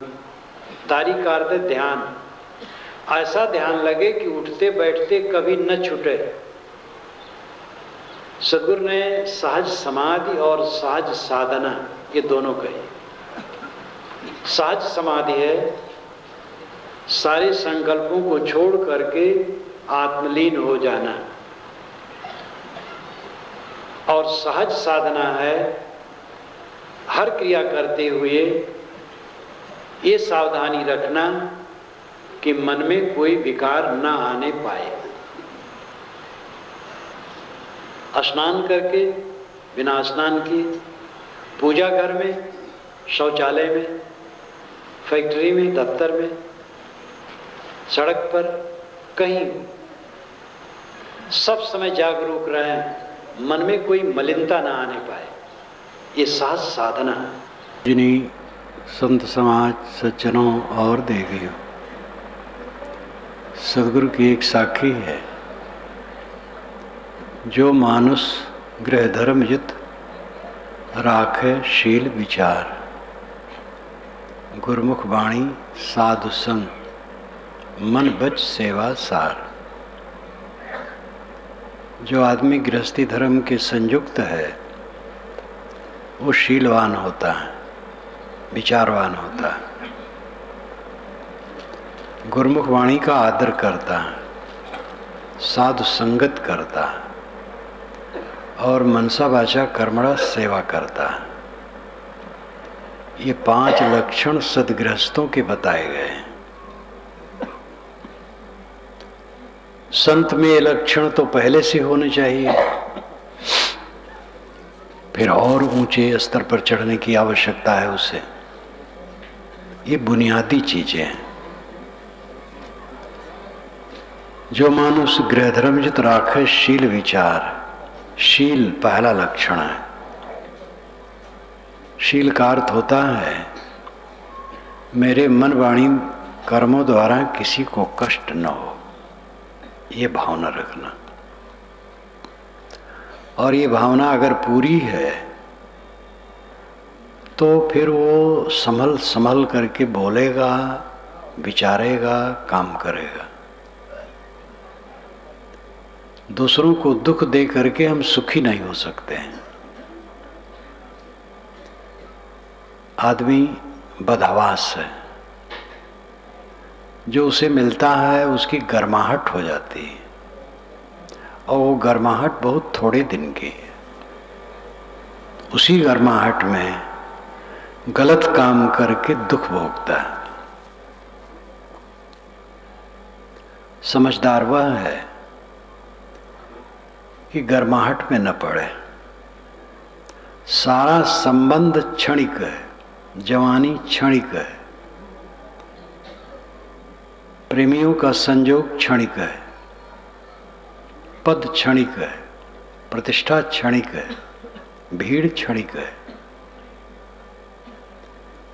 तारी का अर्थ है ध्यान। ऐसा ध्यान लगे कि उठते बैठते कभी न छूटे। सद्गुरु ने सहज समाधि और सहज साधना ये दोनों कही। सहज समाधि है सारे संकल्पों को छोड़ करके आत्मलीन हो जाना, और सहज साधना है हर क्रिया करते हुए ये सावधानी रखना कि मन में कोई विकार न आने पाए। स्नान करके, बिना स्नान किए, पूजा घर में, शौचालय में, फैक्ट्री में, दफ्तर में, सड़क पर, कहीं सब समय जागरूक रहें, मन में कोई मलिनता ना आने पाए। ये सहज साधना है। जिन्हीं संत समाज सज्जनों और देवियों, सद्गुरु की एक साखी है। जो मानुष गृह धर्म युत राखे शील विचार, गुरमुख वाणी साधु संग, मन बच सेवा सार। जो आदमी गृहस्थी धर्म के संयुक्त है वो शीलवान होता है, विचारवान होता है, गुरमुख वाणी का आदर करता है, साधु संगत करता है और मनसा वाचा कर्मणा सेवा करता है। ये 5 लक्षण सद्गृहस्थों के बताए गए हैं। संत में ये लक्षण तो पहले से होने चाहिए, फिर और ऊंचे स्तर पर चढ़ने की आवश्यकता है उसे। ये बुनियादी चीजें हैं। जो मानुष गृह धर्मयुत राखे शील विचार, शील पहला लक्षण है। शील का अर्थ होता है मेरे मन वाणी कर्मों द्वारा किसी को कष्ट न हो, ये भावना रखना। और ये भावना अगर पूरी है तो फिर वो संभल संभल करके बोलेगा, विचारेगा, काम करेगा। दूसरों को दुख दे करके हम सुखी नहीं हो सकते हैं। आदमी बदहवास है, जो उसे मिलता है उसकी गर्माहट हो जाती है, और वो गर्माहट बहुत थोड़े दिन की है। उसी गर्माहट में गलत काम करके दुख भोगता है। समझदार वह है कि गर्माहट में न पड़े। सारा संबंध क्षणिक है, जवानी क्षणिक है, प्रेमियों का संयोग क्षणिक है, पद क्षणिक है, प्रतिष्ठा क्षणिक है, भीड़ क्षणिक है।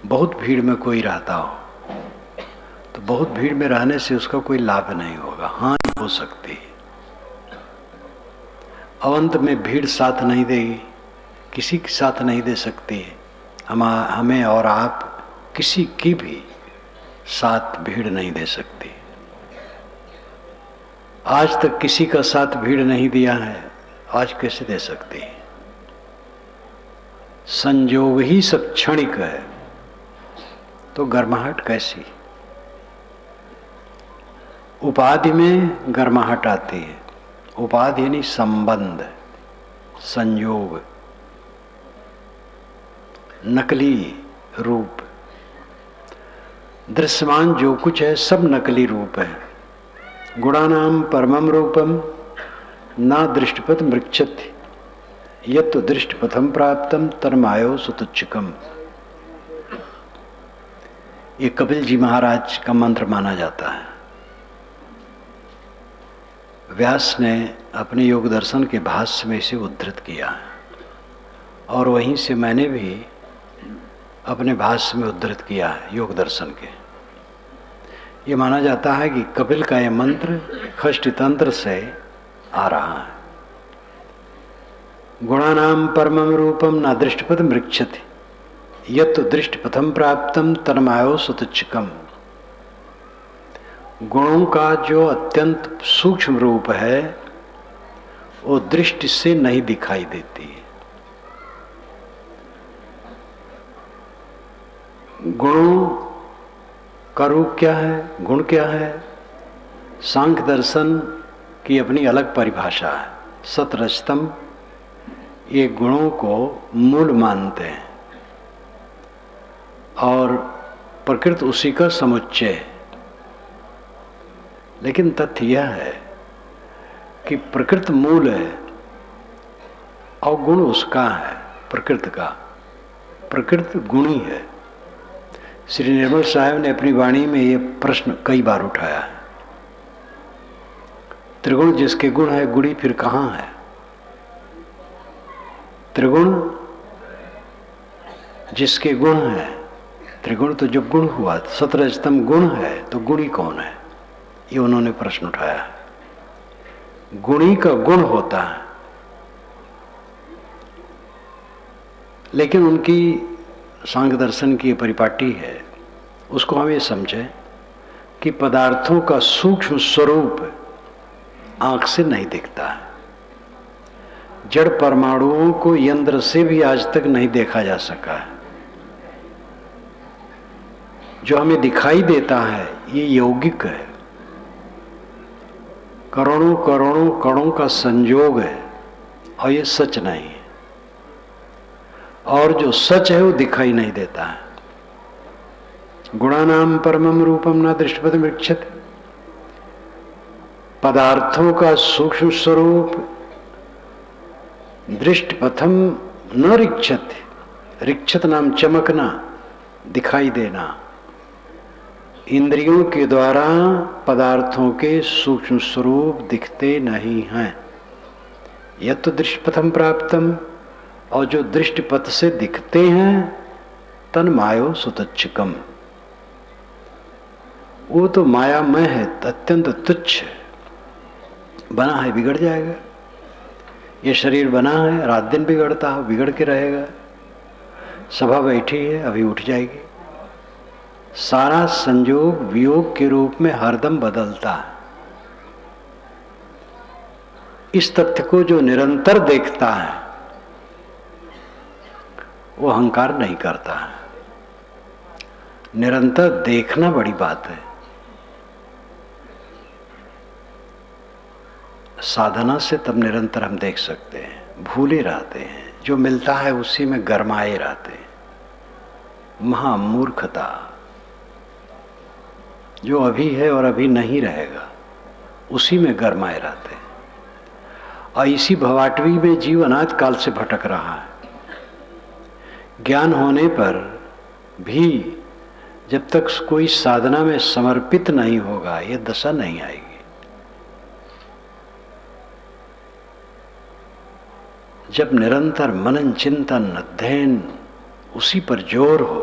बहुत भीड़ में कोई रहता हो तो बहुत भीड़ में रहने से उसका कोई लाभ नहीं होगा, हानि हो सकती है। अवंत में भीड़ साथ नहीं देगी, किसी के साथ नहीं दे सकती है। हमें और आप किसी की भी साथ भीड़ नहीं दे सकती। आज तक किसी का साथ भीड़ नहीं दिया है, आज कैसे दे सकती है? संयोग ही सब क्षणिक है तो गर्माहट कैसी? उपाधि में गर्माहट आती है। उपाधि यानी संबंध, संयोग, नकली रूप। दृश्यमान जो कुछ है सब नकली रूप है। गुणानाम परमम रूपम ना दृष्टिपथ मृक्षति यत् दृष्टिपथम प्राप्तम तन्मायो सुतुच्छकम। ये कपिल जी महाराज का मंत्र माना जाता है। व्यास ने अपने योग दर्शन के भाष्य में इसे उद्धृत किया है, और वहीं से मैंने भी अपने भाष्य में उद्धृत किया है योग दर्शन के। ये माना जाता है कि कपिल का यह मंत्र खष्ट तंत्र से आ रहा है। गुणानाम परमम रूपम न दृष्टिपथ मृक्षति। यत् दृष्ट पथम प्राप्तम तन्मायो सुतुच्छकम। गुणों का जो अत्यंत सूक्ष्म रूप है वो दृष्टि से नहीं दिखाई देती। गुणों का रूप क्या है, गुण क्या है? सांख्य दर्शन की अपनी अलग परिभाषा है। सतरजतम, ये गुणों को मूल मानते हैं और प्रकृति उसी का समुच्चय है। लेकिन तथ्य यह है कि प्रकृति मूल है और गुण उसका है, प्रकृति का। प्रकृति गुणी है। श्री निर्मल साहब ने अपनी वाणी में ये प्रश्न कई बार उठाया है। त्रिगुण जिसके गुण है, गुणी फिर कहाँ है? त्रिगुण जिसके गुण है, त्रिगुण तो जब गुण हुआ, सतरजतम गुण है तो गुणी कौन है? ये उन्होंने प्रश्न उठाया है। गुणी का गुण होता है, लेकिन उनकी सांख्य दर्शन की परिपाटी है, उसको हम ये समझें कि पदार्थों का सूक्ष्म स्वरूप आंख से नहीं दिखता है। जड़ परमाणुओं को यंत्र से भी आज तक नहीं देखा जा सका है। जो हमें दिखाई देता है ये यौगिक है, करोड़ों करोड़ों कणों का संयोग है और ये सच नहीं है। और जो सच है वो दिखाई नहीं देता है। गुणानाम परमम रूपम न दृष्टिपथम ऋक्षते। पदार्थों का सूक्ष्म स्वरूप दृष्टिपथम न ऋक्षते। ऋक्षत नाम चमकना, दिखाई देना। इंद्रियों के द्वारा पदार्थों के सूक्ष्म स्वरूप दिखते नहीं हैं। यह तो दृष्टिपथम प्राप्तम, और जो दृष्टिपथ से दिखते हैं तन मायो सुतुच्छकम, वो तो मायामय है, अत्यंत तुच्छ है। बना है बिगड़ जाएगा। ये शरीर बना है, रात दिन बिगड़ता है, बिगड़ के रहेगा। सभा बैठी है, अभी उठ जाएगी। सारा संयोग वियोग के रूप में हरदम बदलता है। इस तथ्य को जो निरंतर देखता है वो अहंकार नहीं करता है। निरंतर देखना बड़ी बात है। साधना से तब निरंतर हम देख सकते हैं। भूले रहते हैं, जो मिलता है उसी में गरमाए रहते हैं। महामूर्खता। जो अभी है और अभी नहीं रहेगा उसी में गरमाए रहते हैं। और इसी भवाटवी में जीव अनाद काल से भटक रहा है। ज्ञान होने पर भी जब तक कोई साधना में समर्पित नहीं होगा ये दशा नहीं आएगी। जब निरंतर मनन चिंतन अध्ययन उसी पर जोर हो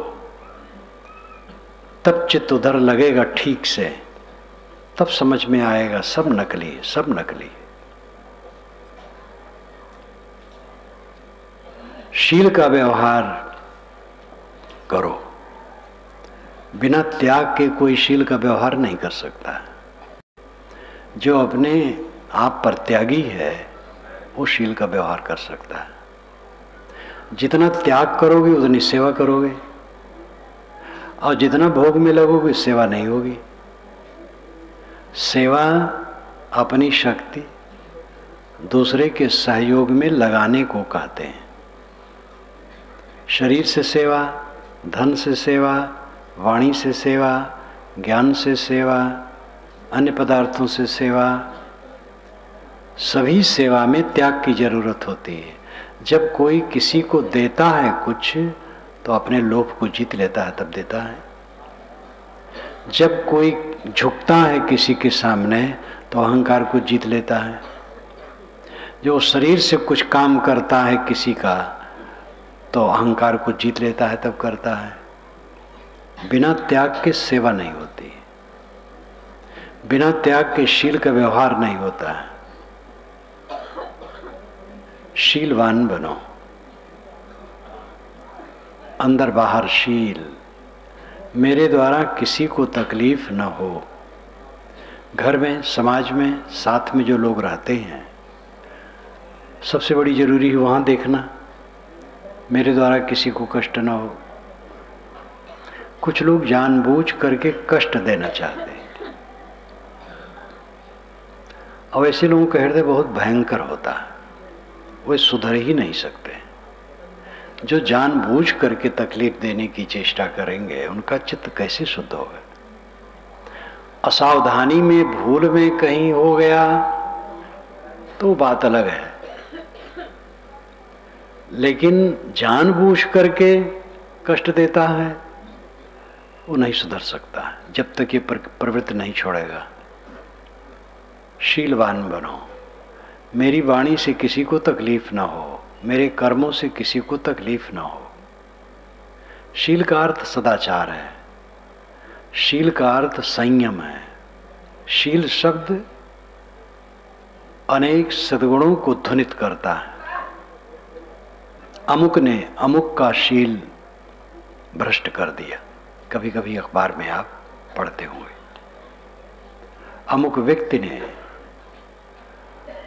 तब चित्त उधर लगेगा ठीक से, तब समझ में आएगा सब नकली, सब नकली। शील का व्यवहार करो। बिना त्याग के कोई शील का व्यवहार नहीं कर सकता। जो अपने आप पर त्यागी है वो शील का व्यवहार कर सकता है। जितना त्याग करोगे उतनी सेवा करोगे, और जितना भोग में लगोगे सेवा नहीं होगी। सेवा अपनी शक्ति दूसरे के सहयोग में लगाने को कहते हैं। शरीर से सेवा, धन से सेवा, वाणी से सेवा, ज्ञान से सेवा, अन्य पदार्थों से सेवा, सभी सेवा में त्याग की जरूरत होती है। जब कोई किसी को देता है कुछ तो अपने लोभ को जीत लेता है, तब देता है। जब कोई झुकता है किसी के सामने तो अहंकार को जीत लेता है। जो शरीर से कुछ काम करता है किसी का तो अहंकार को जीत लेता है, तब करता है। बिना त्याग के सेवा नहीं होती, बिना त्याग के शील का व्यवहार नहीं होता है। शीलवान बनो। अंदर बाहर शील, मेरे द्वारा किसी को तकलीफ न हो। घर में, समाज में, साथ में जो लोग रहते हैं, सबसे बड़ी जरूरी है वहाँ देखना मेरे द्वारा किसी को कष्ट न हो। कुछ लोग जानबूझ करके कष्ट देना चाहते हैं और ऐसे लोगों का हृदय बहुत भयंकर होता है, वे सुधर ही नहीं सकते। जो जानबूझ करके तकलीफ देने की चेष्टा करेंगे उनका चित्त कैसे शुद्ध होगा। असावधानी में, भूल में कहीं हो गया तो बात अलग है, लेकिन जानबूझ करके कष्ट देता है वो नहीं सुधर सकता जब तक ये प्रवृत्ति नहीं छोड़ेगा। शीलवान बनो, मेरी वाणी से किसी को तकलीफ ना हो, मेरे कर्मों से किसी को तकलीफ ना हो। शील का अर्थ सदाचार है, शील का अर्थ संयम है। शील शब्द अनेक सद्गुणों को ध्वनित करता है। अमुक ने अमुक का शील भ्रष्ट कर दिया, कभी कभी अखबार में आप पढ़ते होंगे। अमुक व्यक्ति ने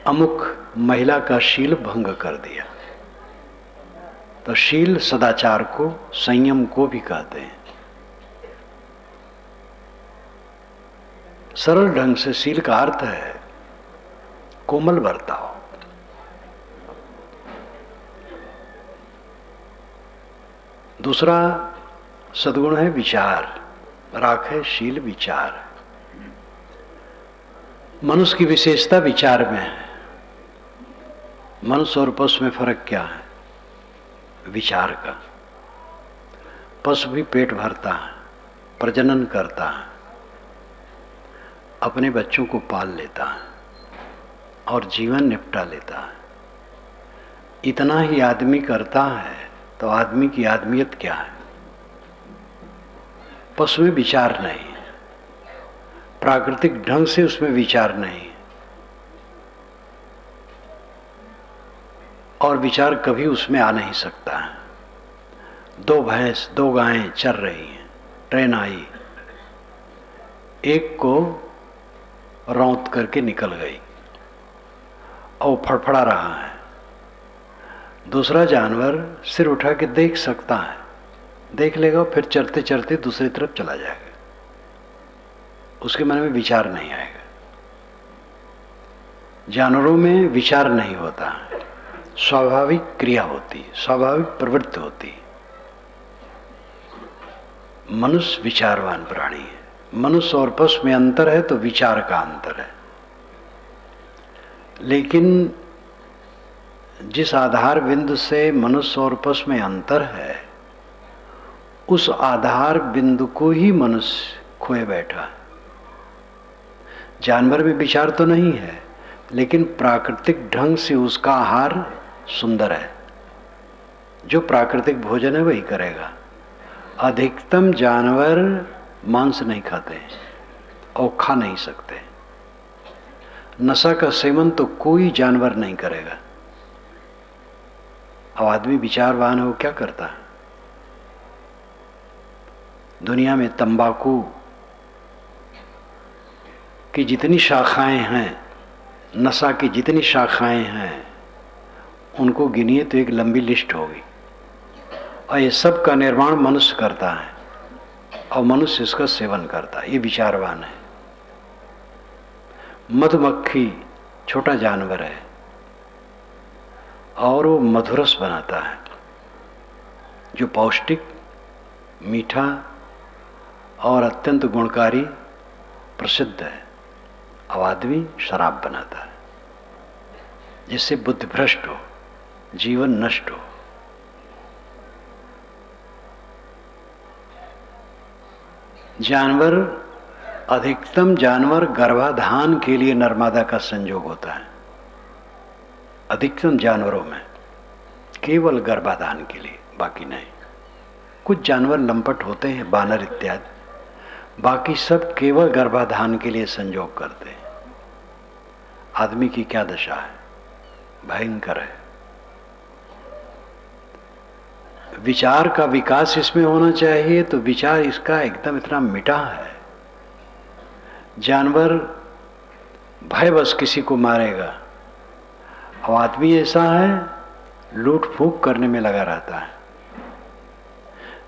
अमुक महिला का शील भंग कर दिया। तो शील सदाचार को, संयम को भी कहते हैं। सरल ढंग से शील का अर्थ है कोमल बर्ताव। दूसरा सद्गुण है विचार, राख है शील विचार। मनुष्य की विशेषता विचार में है। मनुष्य और पशु में फर्क क्या है? विचार का। पशु भी पेट भरता है, प्रजनन करता है, अपने बच्चों को पाल लेता है और जीवन निपटा लेता है। इतना ही आदमी करता है तो आदमी की आदमियत क्या है? पशु में विचार नहीं, प्राकृतिक ढंग से उसमें विचार नहीं, और विचार कभी उसमें आ नहीं सकता है। दो भैंस, दो गायें चर रही हैं, ट्रेन आई, एक को रौंद करके निकल गई और फड़फड़ा रहा है। दूसरा जानवर सिर उठा के देख सकता है, देख लेगा, फिर चरते चरते दूसरी तरफ चला जाएगा, उसके मन में विचार नहीं आएगा। जानवरों में विचार नहीं होता, स्वाभाविक क्रिया होती, स्वाभाविक प्रवृत्ति होती। मनुष्य विचारवान प्राणी है। मनुष्य और पशु में अंतर है तो विचार का अंतर है। लेकिन जिस आधार बिंदु से मनुष्य और पशु में अंतर है, उस आधार बिंदु को ही मनुष्य खोए बैठा है। जानवर में विचार तो नहीं है, लेकिन प्राकृतिक ढंग से उसका आहार सुंदर है। जो प्राकृतिक भोजन है वही करेगा। अधिकतम जानवर मांस नहीं खाते और खा नहीं सकते। नशा का सेवन तो कोई जानवर नहीं करेगा। अब आदमी विचारवान हो क्या करता है? दुनिया में तंबाकू की जितनी शाखाएं हैं, नशा की जितनी शाखाएं हैं, उनको गिनिए तो एक लंबी लिस्ट होगी। और ये सब का निर्माण मनुष्य करता है और मनुष्य इसका सेवन करता है। ये विचारवान है। मधुमक्खी छोटा जानवर है और वो मधुरस बनाता है, जो पौष्टिक, मीठा और अत्यंत गुणकारी प्रसिद्ध है। अब आदमी शराब बनाता है जिससे बुद्धि भ्रष्ट हो, जीवन नष्ट हो। जानवर, अधिकतम जानवर गर्भाधान के लिए नर्मदा का संयोग होता है। अधिकतम जानवरों में केवल गर्भाधान के लिए, बाकी नहीं। कुछ जानवर लंपट होते हैं, बानर इत्यादि, बाकी सब केवल गर्भाधान के लिए संयोग करते हैं। आदमी की क्या दशा है? भयंकर है। विचार का विकास इसमें होना चाहिए, तो विचार इसका एकदम इतना मिटा है। जानवर भयवश किसी को मारेगा, अब आदमी ऐसा है लूट फूक करने में लगा रहता है।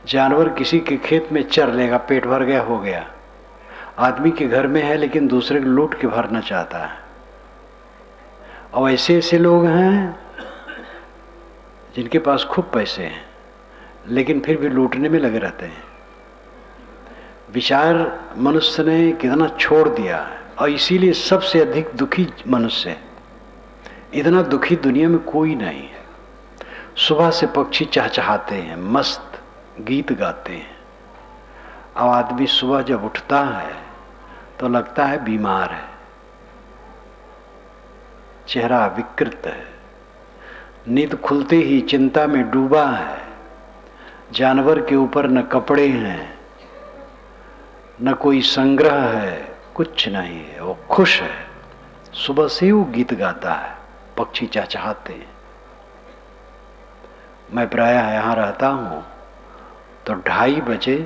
जानवर किसी के खेत में चर लेगा, पेट भर गया हो गया। आदमी के घर में है लेकिन दूसरे को लूट के भरना चाहता है। और ऐसे ऐसे लोग हैं जिनके पास खूब पैसे हैं लेकिन फिर भी लूटने में लगे रहते हैं। विचार मनुष्य ने कितना छोड़ दिया है, और इसीलिए सबसे अधिक दुखी मनुष्य है। इतना दुखी दुनिया में कोई नहीं है। सुबह से पक्षी चहचहाते हैं, मस्त गीत गाते हैं। अब आदमी सुबह जब उठता है तो लगता है बीमार है, चेहरा विकृत है, नींद खुलते ही चिंता में डूबा है। जानवर के ऊपर न कपड़े हैं, न कोई संग्रह है, कुछ नहीं है, वो खुश है। सुबह से वो गीत गाता है, पक्षी चहचहाते हैं। मैं प्रायः यहाँ रहता हूँ तो 2:30 बजे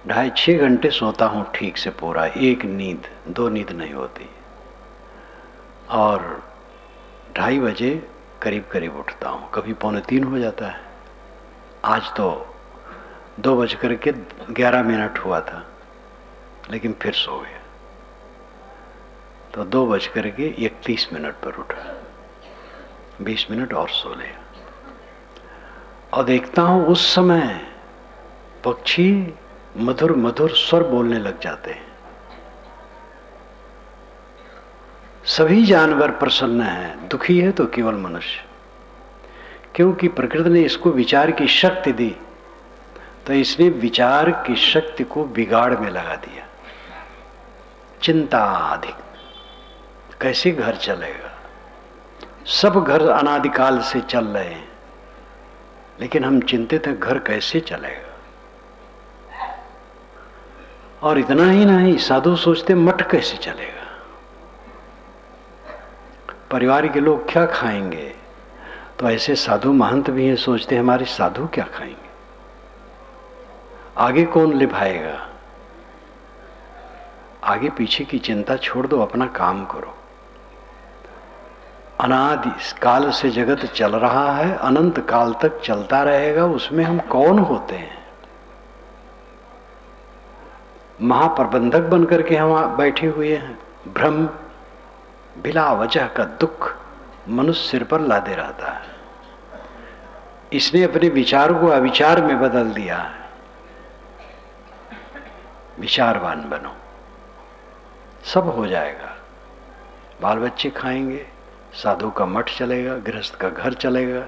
6 घंटे सोता हूँ ठीक से पूरा, एक नींद, 2 नींद नहीं होती। और 2:30 बजे करीब करीब उठता हूँ, कभी 2:45 हो जाता है। आज तो 2:11 हुआ था लेकिन फिर सो गया, तो 2:31 पर उठा, 20 मिनट और सो लिया। और देखता हूं उस समय पक्षी मधुर मधुर स्वर बोलने लग जाते हैं। सभी जानवर प्रसन्न हैं, दुखी है तो केवल मनुष्य, क्योंकि प्रकृति ने इसको विचार की शक्ति दी, तो इसने विचार की शक्ति को बिगाड़ में लगा दिया। चिंता अधिक, कैसे घर चलेगा? सब घर अनादिकाल से चल रहे हैं, लेकिन हम चिंतित हैं घर कैसे चलेगा। और इतना ही नहीं, साधु सोचते मठ कैसे चलेगा, परिवार के लोग क्या खाएंगे। तो ऐसे साधु महंत भी हैं, सोचते हैं हमारे साधु क्या खाएंगे, आगे कौन लिभाएगा। आगे पीछे की चिंता छोड़ दो, अपना काम करो। अनादि काल से जगत चल रहा है, अनंत काल तक चलता रहेगा, उसमें हम कौन होते हैं। महाप्रबंधक बनकर के हम बैठे हुए हैं। भ्रम बिला वजह का दुख मनुष्य सिर पर लादे रहता है। इसने अपने विचार को अविचार में बदल दिया है। विचारवान बनो, सब हो जाएगा। बाल बच्चे खाएंगे, साधु का मठ चलेगा, गृहस्थ का घर चलेगा,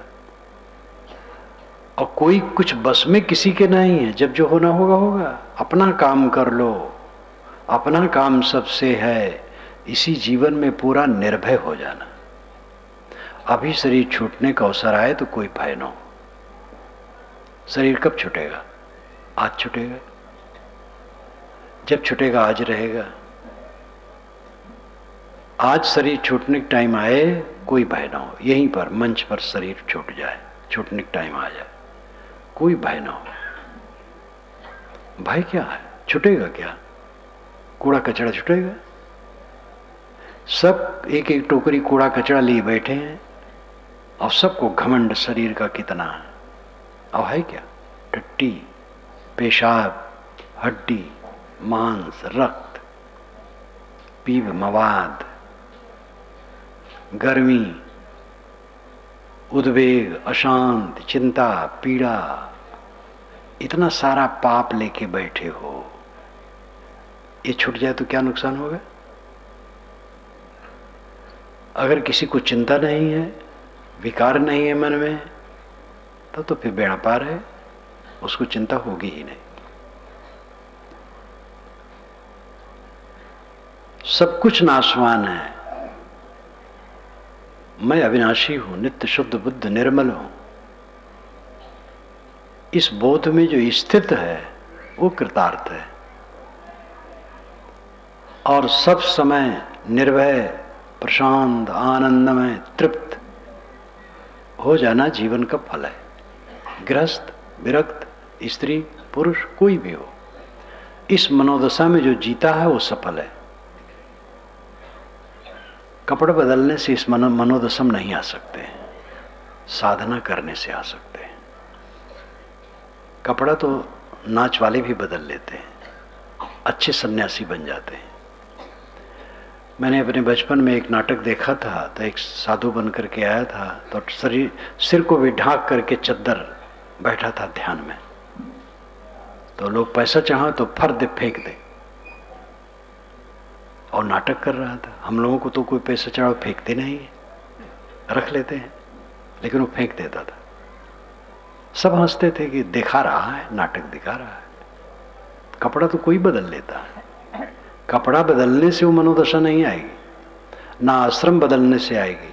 और कोई कुछ बस में किसी के नहीं है। जब जो होना होगा होगा। अपना काम कर लो, अपना काम सबसे है। इसी जीवन में पूरा निर्भय हो जाना। अभी शरीर छूटने का अवसर आए तो कोई भय न हो। शरीर कब छूटेगा? आज छूटेगा। जब छूटेगा आज रहेगा। आज शरीर छूटने का टाइम आए, कोई भय ना हो। यहीं पर मंच पर शरीर छूट जाए, छूटने का टाइम आ जाए, कोई भय ना हो। भय क्या है? छूटेगा क्या? कूड़ा कचरा छूटेगा? सब एक एक टोकरी कूड़ा कचरा लिए बैठे हैं, और सबको घमंड शरीर का कितना है। अब है क्या? टट्टी, पेशाब, हड्डी, मांस, रक्त, पीव, मवाद, गर्मी, उद्वेग, अशांत, चिंता, पीड़ा, इतना सारा पाप लेके बैठे हो। ये छूट जाए तो क्या नुकसान होगा? अगर किसी को चिंता नहीं है, विकार नहीं है मन में, तो फिर बेड़ा पार है, उसको चिंता होगी ही नहीं। सब कुछ नाशवान है। मैं अविनाशी हूं, नित्य शुद्ध बुद्ध निर्मल हूं। इस बोध में जो स्थित है वो कृतार्थ है, और सब समय निर्भय, प्रशांत, आनंदमय, तृप्त, हो जाना जीवन का फल है। गृहस्थ, विरक्त, स्त्री, पुरुष, कोई भी हो, इस मनोदशा में जो जीता है वो सफल है। कपड़े बदलने से इस मनोदशा में नहीं आ सकते, साधना करने से आ सकते हैं। कपड़ा तो नाच वाले भी बदल लेते हैं, अच्छे सन्यासी बन जाते हैं। मैंने अपने बचपन में एक नाटक देखा था, तो एक साधु बन करके आया था, तो सिर को भी ढांक करके चद्दर बैठा था ध्यान में। तो लोग पैसा चाहो तो फर्द फेंक दे, और नाटक कर रहा था। हम लोगों को तो कोई पैसा चढ़ाओ फेंकते नहीं है, रख लेते हैं, लेकिन वो फेंक देता था। सब हंसते थे कि दिखा रहा है, नाटक दिखा रहा है। कपड़ा तो कोई बदल लेता है। कपड़ा बदलने से वो मनोदशा नहीं आएगी, ना आश्रम बदलने से आएगी,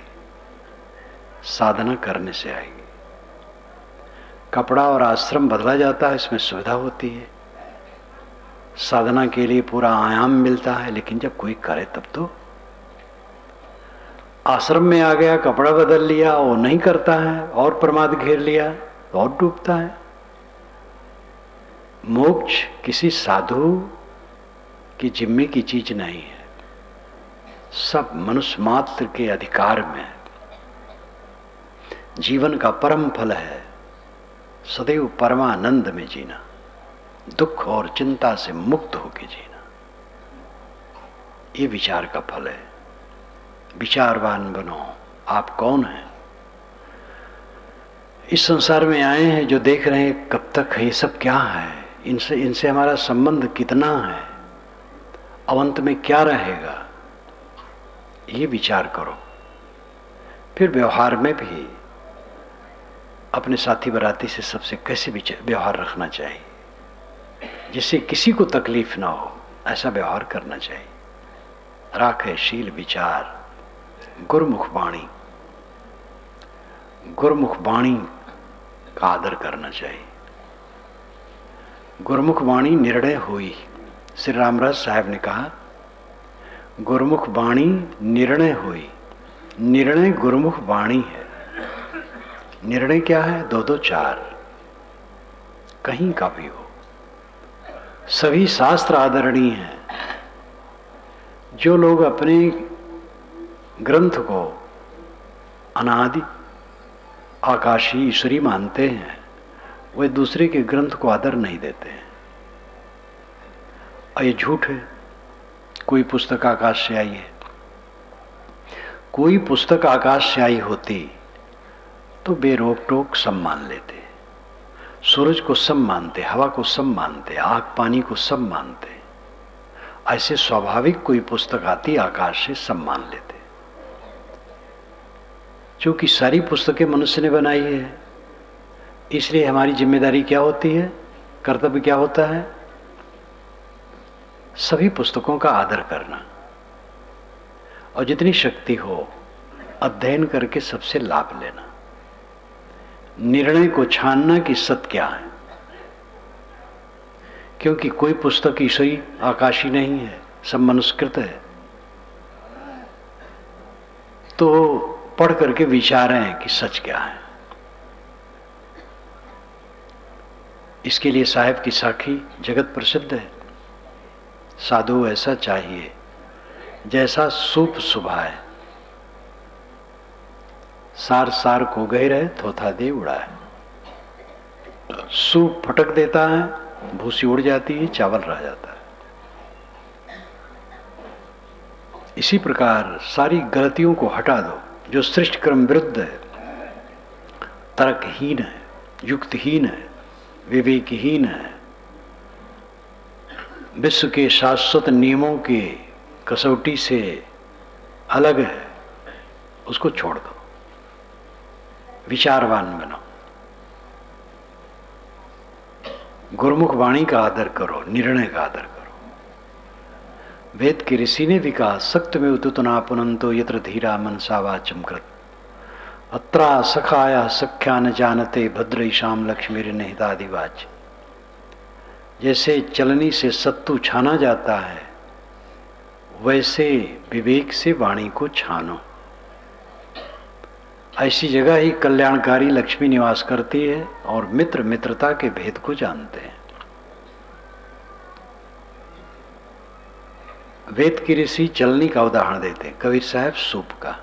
साधना करने से आएगी। कपड़ा और आश्रम बदला जाता है, इसमें सुविधा होती है, साधना के लिए पूरा आयाम मिलता है, लेकिन जब कोई करे तब तो। आश्रम में आ गया, कपड़ा बदल लिया, वो नहीं करता है, और प्रमाद घेर लिया तो और डूबता है। मोक्ष किसी साधु की जिम्मे की चीज नहीं है, सब मनुष्य मात्र के अधिकार में है। जीवन का परम फल है सदैव परमानंद में जीना, दुख और चिंता से मुक्त होकर जीना। ये विचार का फल है। विचारवान बनो। आप कौन हैं? इस संसार में आए हैं, जो देख रहे हैं कब तक है, ये सब क्या है, इनसे हमारा संबंध कितना है, अवंत में क्या रहेगा, ये विचार करो। फिर व्यवहार में भी अपने साथी बराती से सबसे कैसे व्यवहार रखना चाहिए, जिससे किसी को तकलीफ ना हो, ऐसा व्यवहार करना चाहिए। राखे शील विचार गुरुमुख वाणी, गुरुमुख वाणी का आदर करना चाहिए। गुरुमुख वाणी निर्णय हुई। श्री रामराज साहब ने कहा, गुरुमुख वाणी निर्णय हुई। निर्णय गुरुमुख वाणी है। निर्णय क्या है? 2-2 4 कहीं का भी हो। सभी शास्त्र आदरणीय हैं। जो लोग अपने ग्रंथ को अनादि आकाशी ईश्वरी मानते हैं, वे दूसरे के ग्रंथ को आदर नहीं देते हैं, और ये झूठ है। कोई पुस्तक आकाश से आई है, कोई पुस्तक आकाश से आई होती तो बेरोक टोक सब मान लेते। सूरज को सब मानते, हवा को सब मानते, आग पानी को सब मानते। ऐसे स्वाभाविक कोई पुस्तक आती आकाश से सब मान लेते। क्योंकि सारी पुस्तकें मनुष्य ने बनाई है, इसलिए हमारी जिम्मेदारी क्या होती है, कर्तव्य क्या होता है? सभी पुस्तकों का आदर करना, और जितनी शक्ति हो अध्ययन करके सबसे लाभ लेना। निर्णय को छानना कि सत्य क्या है, क्योंकि कोई पुस्तक ईश्वरी आकाशी नहीं है, सब मनुष्यकृत है। तो पढ़ करके विचारें कि सच क्या है। इसके लिए साहिब की साखी जगत प्रसिद्ध है। साधु ऐसा चाहिए जैसा सूप सुभाए, सार सार को गए रहे, थोथा दे उड़ाए। सूप फटक देता है, भूसी उड़ जाती है, चावल रह जाता है। इसी प्रकार सारी गलतियों को हटा दो जो सृष्टि क्रम विरुद्ध है, तर्कहीन है, युक्तहीन है, विवेकहीन है, विश्व के शाश्वत नियमों के कसौटी से अलग है, उसको छोड़ दो। विचारवान बनो। गुरुमुख वाणी का आदर करो, निर्णय का आदर करो। वेद के ऋषि ने भी कहा, सक्त में उतुतना पुनंतो यत्र धीरा मनसा वाचम कृत, अत्रा सखाया सख्या न जानते भद्रईशाम लक्ष्मीर निहितादिवाच। जैसे चलनी से सत्तू छाना जाता है, वैसे विवेक से वाणी को छानो। ऐसी जगह ही कल्याणकारी लक्ष्मी निवास करती है और मित्र मित्रता के भेद को जानते हैं। वेद की ऋषि चलनी का उदाहरण देते हैं, कबीर साहब सूप का।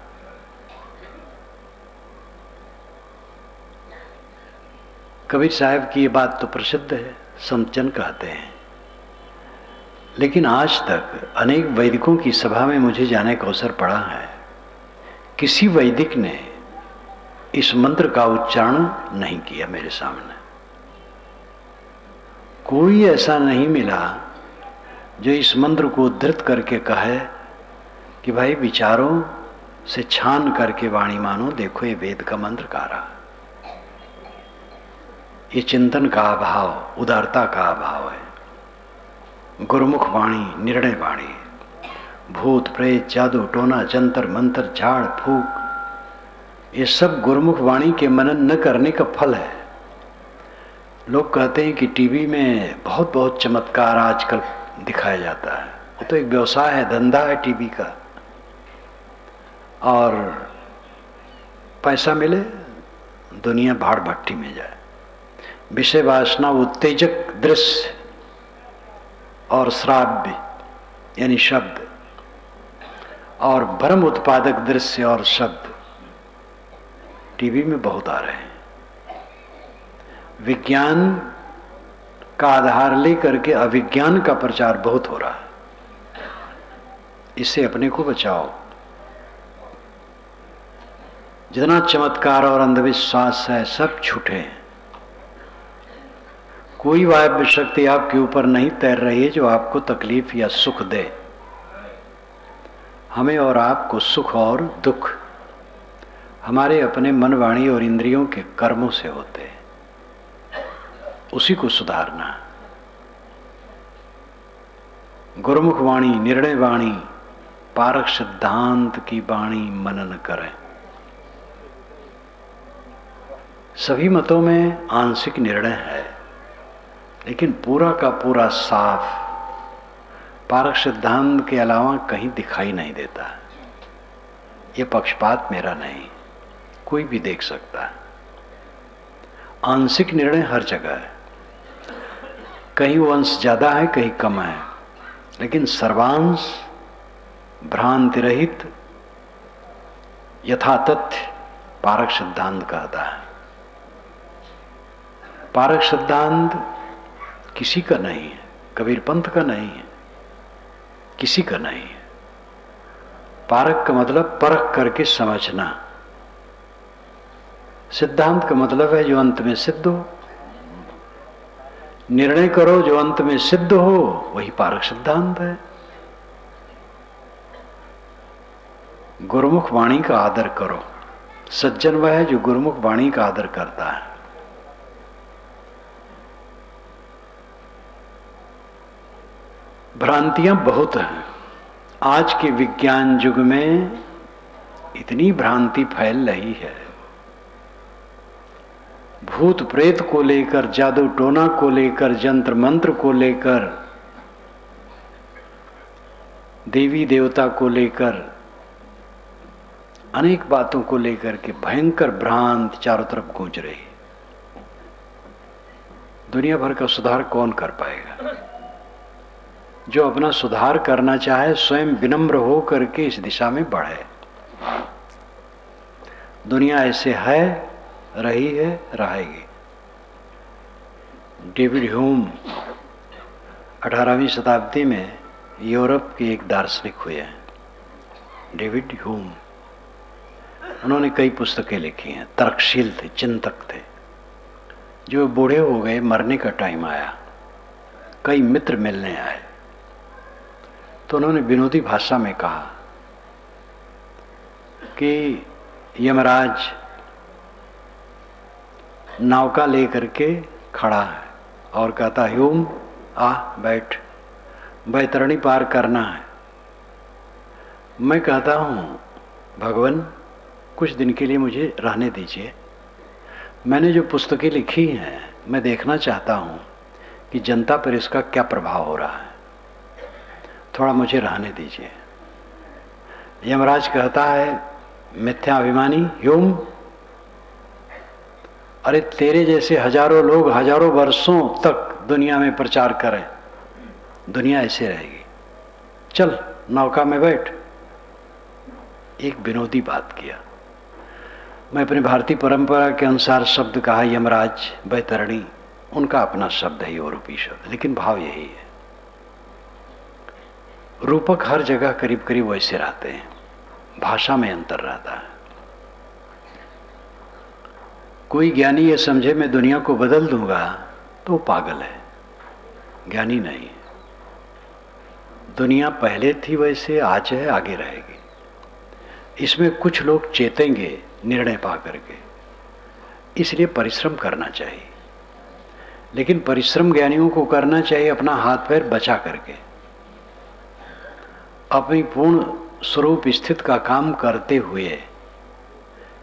कबीर साहब की ये बात तो प्रसिद्ध है, संतजन कहते हैं। लेकिन आज तक अनेक वैदिकों की सभा में मुझे जाने का अवसर पड़ा है, किसी वैदिक ने इस मंत्र का उच्चारण नहीं किया मेरे सामने। कोई ऐसा नहीं मिला जो इस मंत्र को उद्धृत करके कहे कि भाई विचारों से छान करके वाणी मानो, देखो ये वेद का मंत्र गा रहा। ये चिंतन का अभाव, उदारता का अभाव है। गुरुमुख वाणी निर्णय वाणी, भूत प्रेत जादू टोना जंतर मंत्र झाड़ फूक, ये सब गुरुमुख वाणी के मनन न करने का फल है। लोग कहते हैं कि टीवी में बहुत बहुत चमत्कार आजकल दिखाया जाता है। वो तो एक व्यवसाय है, धंधा है टीवी का, और पैसा मिले दुनिया भाड़ भट्टी में जाए। विषय वासना उत्तेजक दृश्य और श्राव्य यानी शब्द, और भ्रम उत्पादक दृश्य और शब्द टीवी में बहुत आ रहे हैं। विज्ञान का आधार लेकर के अविज्ञान का प्रचार बहुत हो रहा है। इससे अपने को बचाओ। जितना चमत्कार और अंधविश्वास है सब झूठे हैं। कोई वायव्य शक्ति आपके ऊपर नहीं तैर रही है जो आपको तकलीफ या सुख दे। हमें और आपको सुख और दुख हमारे अपने मन वाणी और इंद्रियों के कर्मों से होते हैं, उसी को सुधारना। गुरुमुख वाणी निर्णय वाणी पारक सिद्धांत की वाणी मनन करें। सभी मतों में आंशिक निर्णय है, लेकिन पूरा का पूरा साफ पारक सिद्धांत के अलावा कहीं दिखाई नहीं देता। ये पक्षपात मेरा नहीं, कोई भी देख सकता है। आंशिक निर्णय हर जगह है, कहीं वो अंश ज्यादा है कहीं कम है, लेकिन सर्वांश भ्रांति रहित यथातथ्य पारक सिद्धांत कहता है। पारक सिद्धांत किसी का नहीं है, कबीर पंथ का नहीं है, किसी का नहीं है। पारक का मतलब परख करके समझना, सिद्धांत का मतलब है जो अंत में सिद्ध हो। निर्णय करो जो अंत में सिद्ध हो, वही पारक सिद्धांत है। गुरुमुख वाणी का आदर करो। सज्जन वह है जो गुरुमुख वाणी का आदर करता है। भ्रांतियां बहुत हैं। आज के विज्ञान युग में इतनी भ्रांति फैल रही है। भूत प्रेत को लेकर, जादू टोना को लेकर, जंत्र मंत्र को लेकर, देवी देवता को लेकर, अनेक बातों को लेकर के भयंकर भ्रांत चारों तरफ गूंज रही है। दुनिया भर का सुधार कौन कर पाएगा? जो अपना सुधार करना चाहे स्वयं विनम्र हो करके इस दिशा में बढ़े। दुनिया ऐसे है, रही है, रहेगी। डेविड ह्यूम 18वीं शताब्दी में यूरोप के एक दार्शनिक हुए हैं, डेविड ह्यूम। उन्होंने कई पुस्तकें लिखी हैं, तर्कशील थे, चिंतक थे। जो बूढ़े हो गए, मरने का टाइम आया, कई मित्र मिलने आए, तो उन्होंने विनोदी भाषा में कहा कि यमराज नौका लेकर के खड़ा है और कहता, ह्यूम आ बैठ, बैतरणी पार करना है। मैं कहता हूं भगवान कुछ दिन के लिए मुझे रहने दीजिए, मैंने जो पुस्तकें लिखी हैं मैं देखना चाहता हूं कि जनता पर इसका क्या प्रभाव हो रहा है, थोड़ा मुझे रहने दीजिए। यमराज कहता है, मिथ्या अभिमानी ह्यूम अरे तेरे जैसे हजारों लोग हजारों वर्षों तक दुनिया में प्रचार करें, दुनिया ऐसे रहेगी। चल नौका में बैठ। एक विनोदी बात किया। मैं अपनी भारतीय परंपरा के अनुसार शब्द कहा यमराज, बैतरणी, उनका अपना शब्द है यूरोपीय शब्द, लेकिन भाव यही है। रूपक हर जगह करीब करीब वैसे रहते हैं, भाषा में अंतर रहता है। कोई ज्ञानी ये समझे मैं दुनिया को बदल दूंगा तो पागल है, ज्ञानी नहीं। दुनिया पहले थी वैसे आज है, आगे रहेगी। इसमें कुछ लोग चेतेंगे निर्णय पा करके, इसलिए परिश्रम करना चाहिए। लेकिन परिश्रम ज्ञानियों को करना चाहिए अपना हाथ पैर बचा करके, अपनी पूर्ण स्वरूप स्थित का काम करते हुए।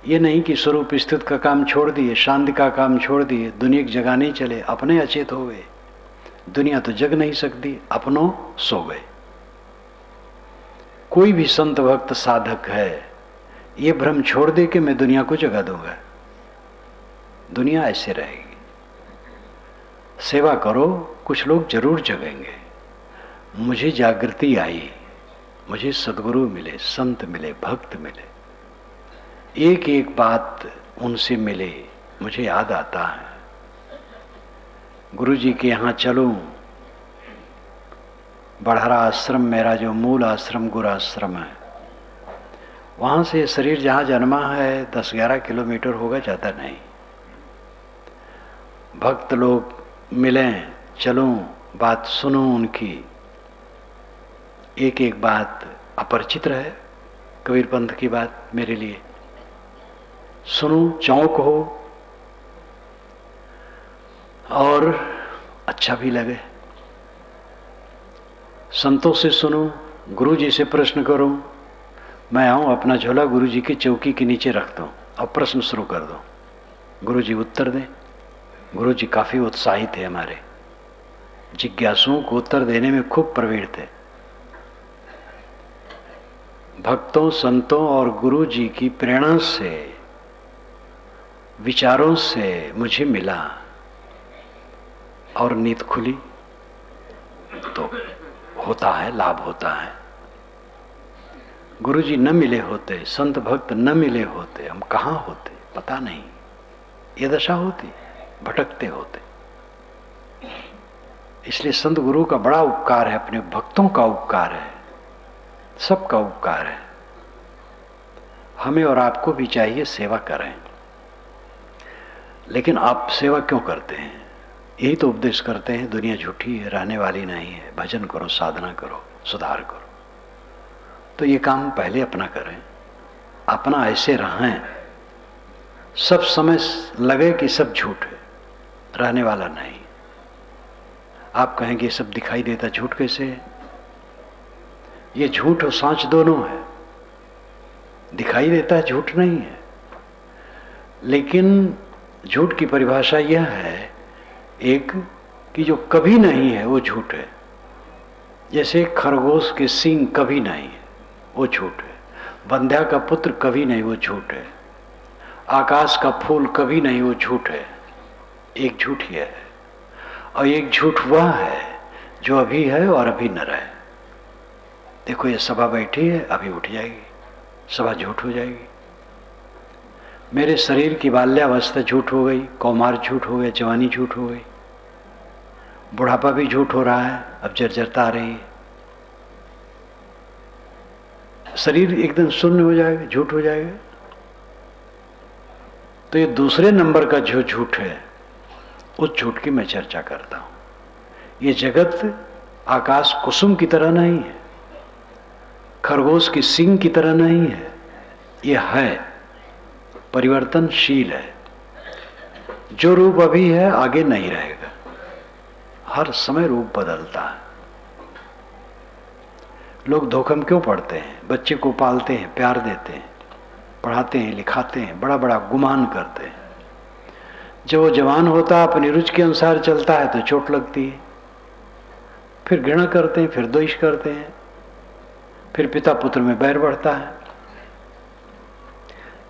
ये नहीं कि स्वरूप स्थित का काम छोड़ दिए, शांति का काम छोड़ दिए, दुनिया की जगह नहीं चले, अपने अचेत हो गए। दुनिया तो जग नहीं सकती, अपनों सो गए। कोई भी संत भक्त साधक है, ये भ्रम छोड़ दे कि मैं दुनिया को जगा दूंगा। दुनिया ऐसे रहेगी। सेवा करो, कुछ लोग जरूर जगेंगे। मुझे जागृति आई, मुझे सद्गुरु मिले, संत मिले, भक्त मिले, एक एक बात उनसे मिले, मुझे याद आता है गुरु जी के यहाँ चलूं। बढ़ारा आश्रम मेरा जो मूल आश्रम गुरु आश्रम है, वहां से शरीर जहां जन्मा है 10-11 किलोमीटर होगा, ज़्यादा नहीं। भक्त लोग मिलें, चलूं, बात सुनूं उनकी। एक एक बात अपरिचित रहे, कबीर पंथ की बात मेरे लिए सुनूं, चौंक हो और अच्छा भी लगे। संतों से सुनूं, गुरु जी से प्रश्न करूं। मैं आऊं, अपना झोला गुरु जी की चौकी के नीचे रख दूं और प्रश्न शुरू कर दूं, गुरु जी उत्तर दें। गुरु जी काफी उत्साहित थे, हमारे जिज्ञासुओं को उत्तर देने में खूब प्रवीण थे। भक्तों, संतों और गुरु जी की प्रेरणा से, विचारों से मुझे मिला और नींद खुली तो होता है, लाभ होता है। गुरु जी न मिले होते, संत भक्त न मिले होते, हम कहाँ होते पता नहीं। ये दशा होती, भटकते होते। इसलिए संत गुरु का बड़ा उपकार है, अपने भक्तों का उपकार है, सबका उपकार है। हमें और आपको भी चाहिए सेवा करें। लेकिन आप सेवा क्यों करते हैं? यही तो उपदेश करते हैं, दुनिया झूठी है, रहने वाली नहीं है, भजन करो, साधना करो, सुधार करो। तो ये काम पहले अपना करें, अपना ऐसे रहें, सब समय लगे कि सब झूठ है, रहने वाला नहीं। आप कहेंगे ये सब दिखाई देता, झूठ कैसे है? ये झूठ और सांच दोनों है। दिखाई देता है, झूठ नहीं है। लेकिन झूठ की परिभाषा यह है एक कि जो कभी नहीं है वो झूठ है। जैसे खरगोश के सींग कभी नहीं है, वो झूठ है। बंध्या का पुत्र कभी नहीं, वो झूठ है। आकाश का फूल कभी नहीं, वो झूठ है। एक झूठ ही है। और एक झूठ वह है जो अभी है और अभी न रहे। देखो ये सभा बैठी है, अभी उठ जाएगी, सभा झूठ हो जाएगी। मेरे शरीर की बाल्यावस्था झूठ हो गई, कौमार झूठ हो गया, जवानी झूठ हो गई, बुढ़ापा भी झूठ हो रहा है, अब जर्जरता आ रही है। शरीर एकदम शून्य हो जाएगा, झूठ हो जाएगा। तो ये दूसरे नंबर का जो झूठ है, उस झूठ की मैं चर्चा करता हूं। ये जगत आकाश कुसुम की तरह नहीं है, खरगोश की सींग की तरह नहीं है। ये है, परिवर्तनशील है। जो रूप अभी है आगे नहीं रहेगा, हर समय रूप बदलता है। लोग धोखा में क्यों पड़ते हैं? बच्चे को पालते हैं, प्यार देते हैं, पढ़ाते हैं, लिखाते हैं, बड़ा बड़ा गुमान करते हैं। जब वो जवान होता, अपनी रुचि के अनुसार चलता है तो चोट लगती है, फिर घृणा करते हैं, फिर द्वेष करते हैं, फिर पिता पुत्र में बैर बढ़ता है।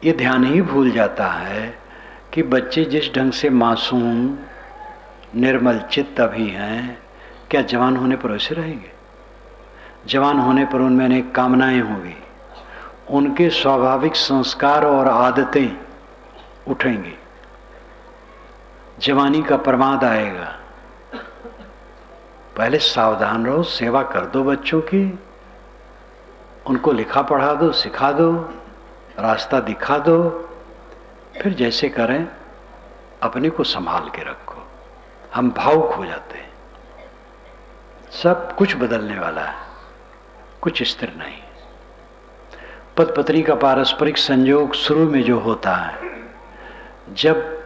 ये ध्यान ही भूल जाता है कि बच्चे जिस ढंग से मासूम निर्मल चित्त अभी हैं, क्या जवान होने पर वैसे रहेंगे? जवान होने पर उनमें अनेक कामनाएं होंगी, उनके स्वाभाविक संस्कार और आदतें उठेंगी, जवानी का प्रमाद आएगा। पहले सावधान रहो, सेवा कर दो बच्चों की, उनको लिखा पढ़ा दो, सिखा दो, रास्ता दिखा दो, फिर जैसे करें अपने को संभाल के रखो। हम भावुक हो जाते हैं। सब कुछ बदलने वाला है, कुछ स्थिर नहीं। पति पत्नी का पारस्परिक संयोग शुरू में जो होता है, जब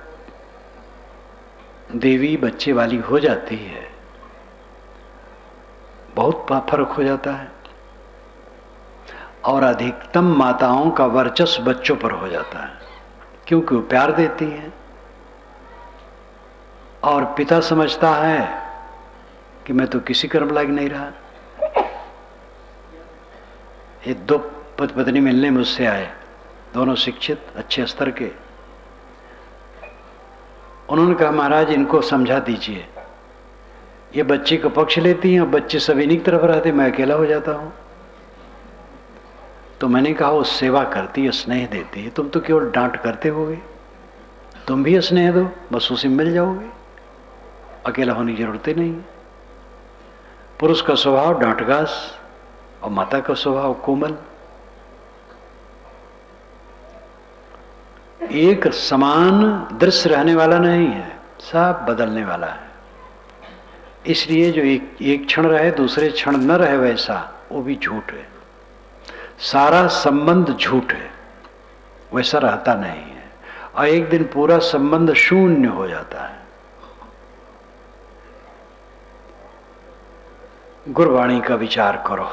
देवी बच्चे वाली हो जाती है, बहुत फर्क हो जाता है। और अधिकतम माताओं का वर्चस्व बच्चों पर हो जाता है, क्योंकि वो प्यार देती हैं। और पिता समझता है कि मैं तो किसी कर्म लायक नहीं रहा। ये दो पति पत्नी मिलने मुझसे आए, दोनों शिक्षित अच्छे स्तर के। उन्होंने कहा महाराज इनको समझा दीजिए, ये बच्चे का पक्ष लेती हैं, बच्चे सब इन्हीं की तरफ रहते, मैं अकेला हो जाता हूं। तो मैंने कहा वो सेवा करती है, स्नेह देती है, तुम तो केवल डांट करते होगे, तुम भी स्नेह दो, बस उसी में मिल जाओगे, अकेला होने की जरूरत ही नहीं। पुरुष का स्वभाव डांटगास और माता का स्वभाव कोमल। एक समान दृश्य रहने वाला नहीं है, सब बदलने वाला है। इसलिए जो एक क्षण रहे दूसरे क्षण न रहे, वैसा वो भी झूठ है। सारा संबंध झूठ है, वैसा रहता नहीं है। और एक दिन पूरा संबंध शून्य हो जाता है। गुरवाणी का विचार करो,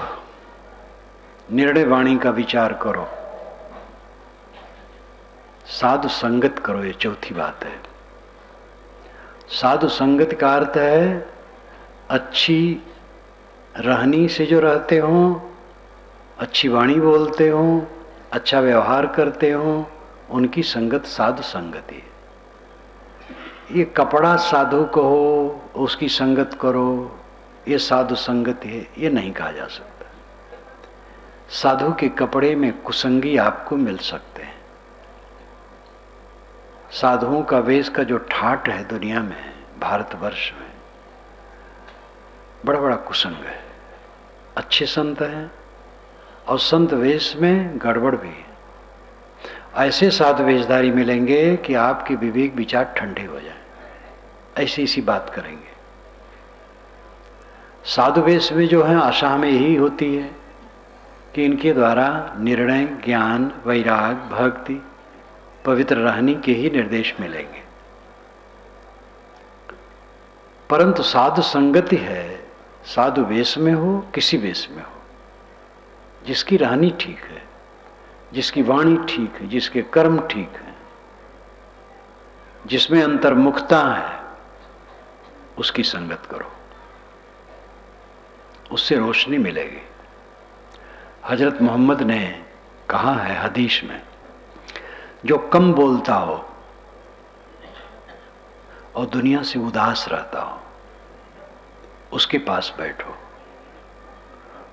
निर्णय वाणी का विचार करो, साधु संगत करो। ये चौथी बात है। साधु संगत का अर्थ है अच्छी रहनी से जो रहते हो, अच्छी वाणी बोलते हो, अच्छा व्यवहार करते हो, उनकी संगत साधु संगति है। ये कपड़ा साधु कहो, उसकी संगत करो, ये साधु संगति है, ये नहीं कहा जा सकता। साधु के कपड़े में कुसंगी आपको मिल सकते हैं। साधुओं का वेश का जो ठाट है दुनिया में, भारतवर्ष में, बड़ा बड़ा कुसंग है। अच्छे संत हैं और संत वेश में गड़बड़ भी है। ऐसे साधु वेशधारी मिलेंगे कि आपके विवेक विचार ठंडे हो जाए, ऐसी ऐसी बात करेंगे। साधु वेश में जो है आशा हमें यही होती है कि इनके द्वारा निर्णय, ज्ञान, वैराग, भक्ति, पवित्र रहने के ही निर्देश मिलेंगे। परंतु साधु संगति है, साधु वेश में हो, किसी वेश में हो, जिसकी रहनी ठीक है, जिसकी वाणी ठीक है, जिसके कर्म ठीक है, जिसमें अंतर्मुखता है, उसकी संगत करो, उससे रोशनी मिलेगी। हजरत मोहम्मद ने कहा है हदीस में, जो कम बोलता हो और दुनिया से उदास रहता हो, उसके पास बैठो,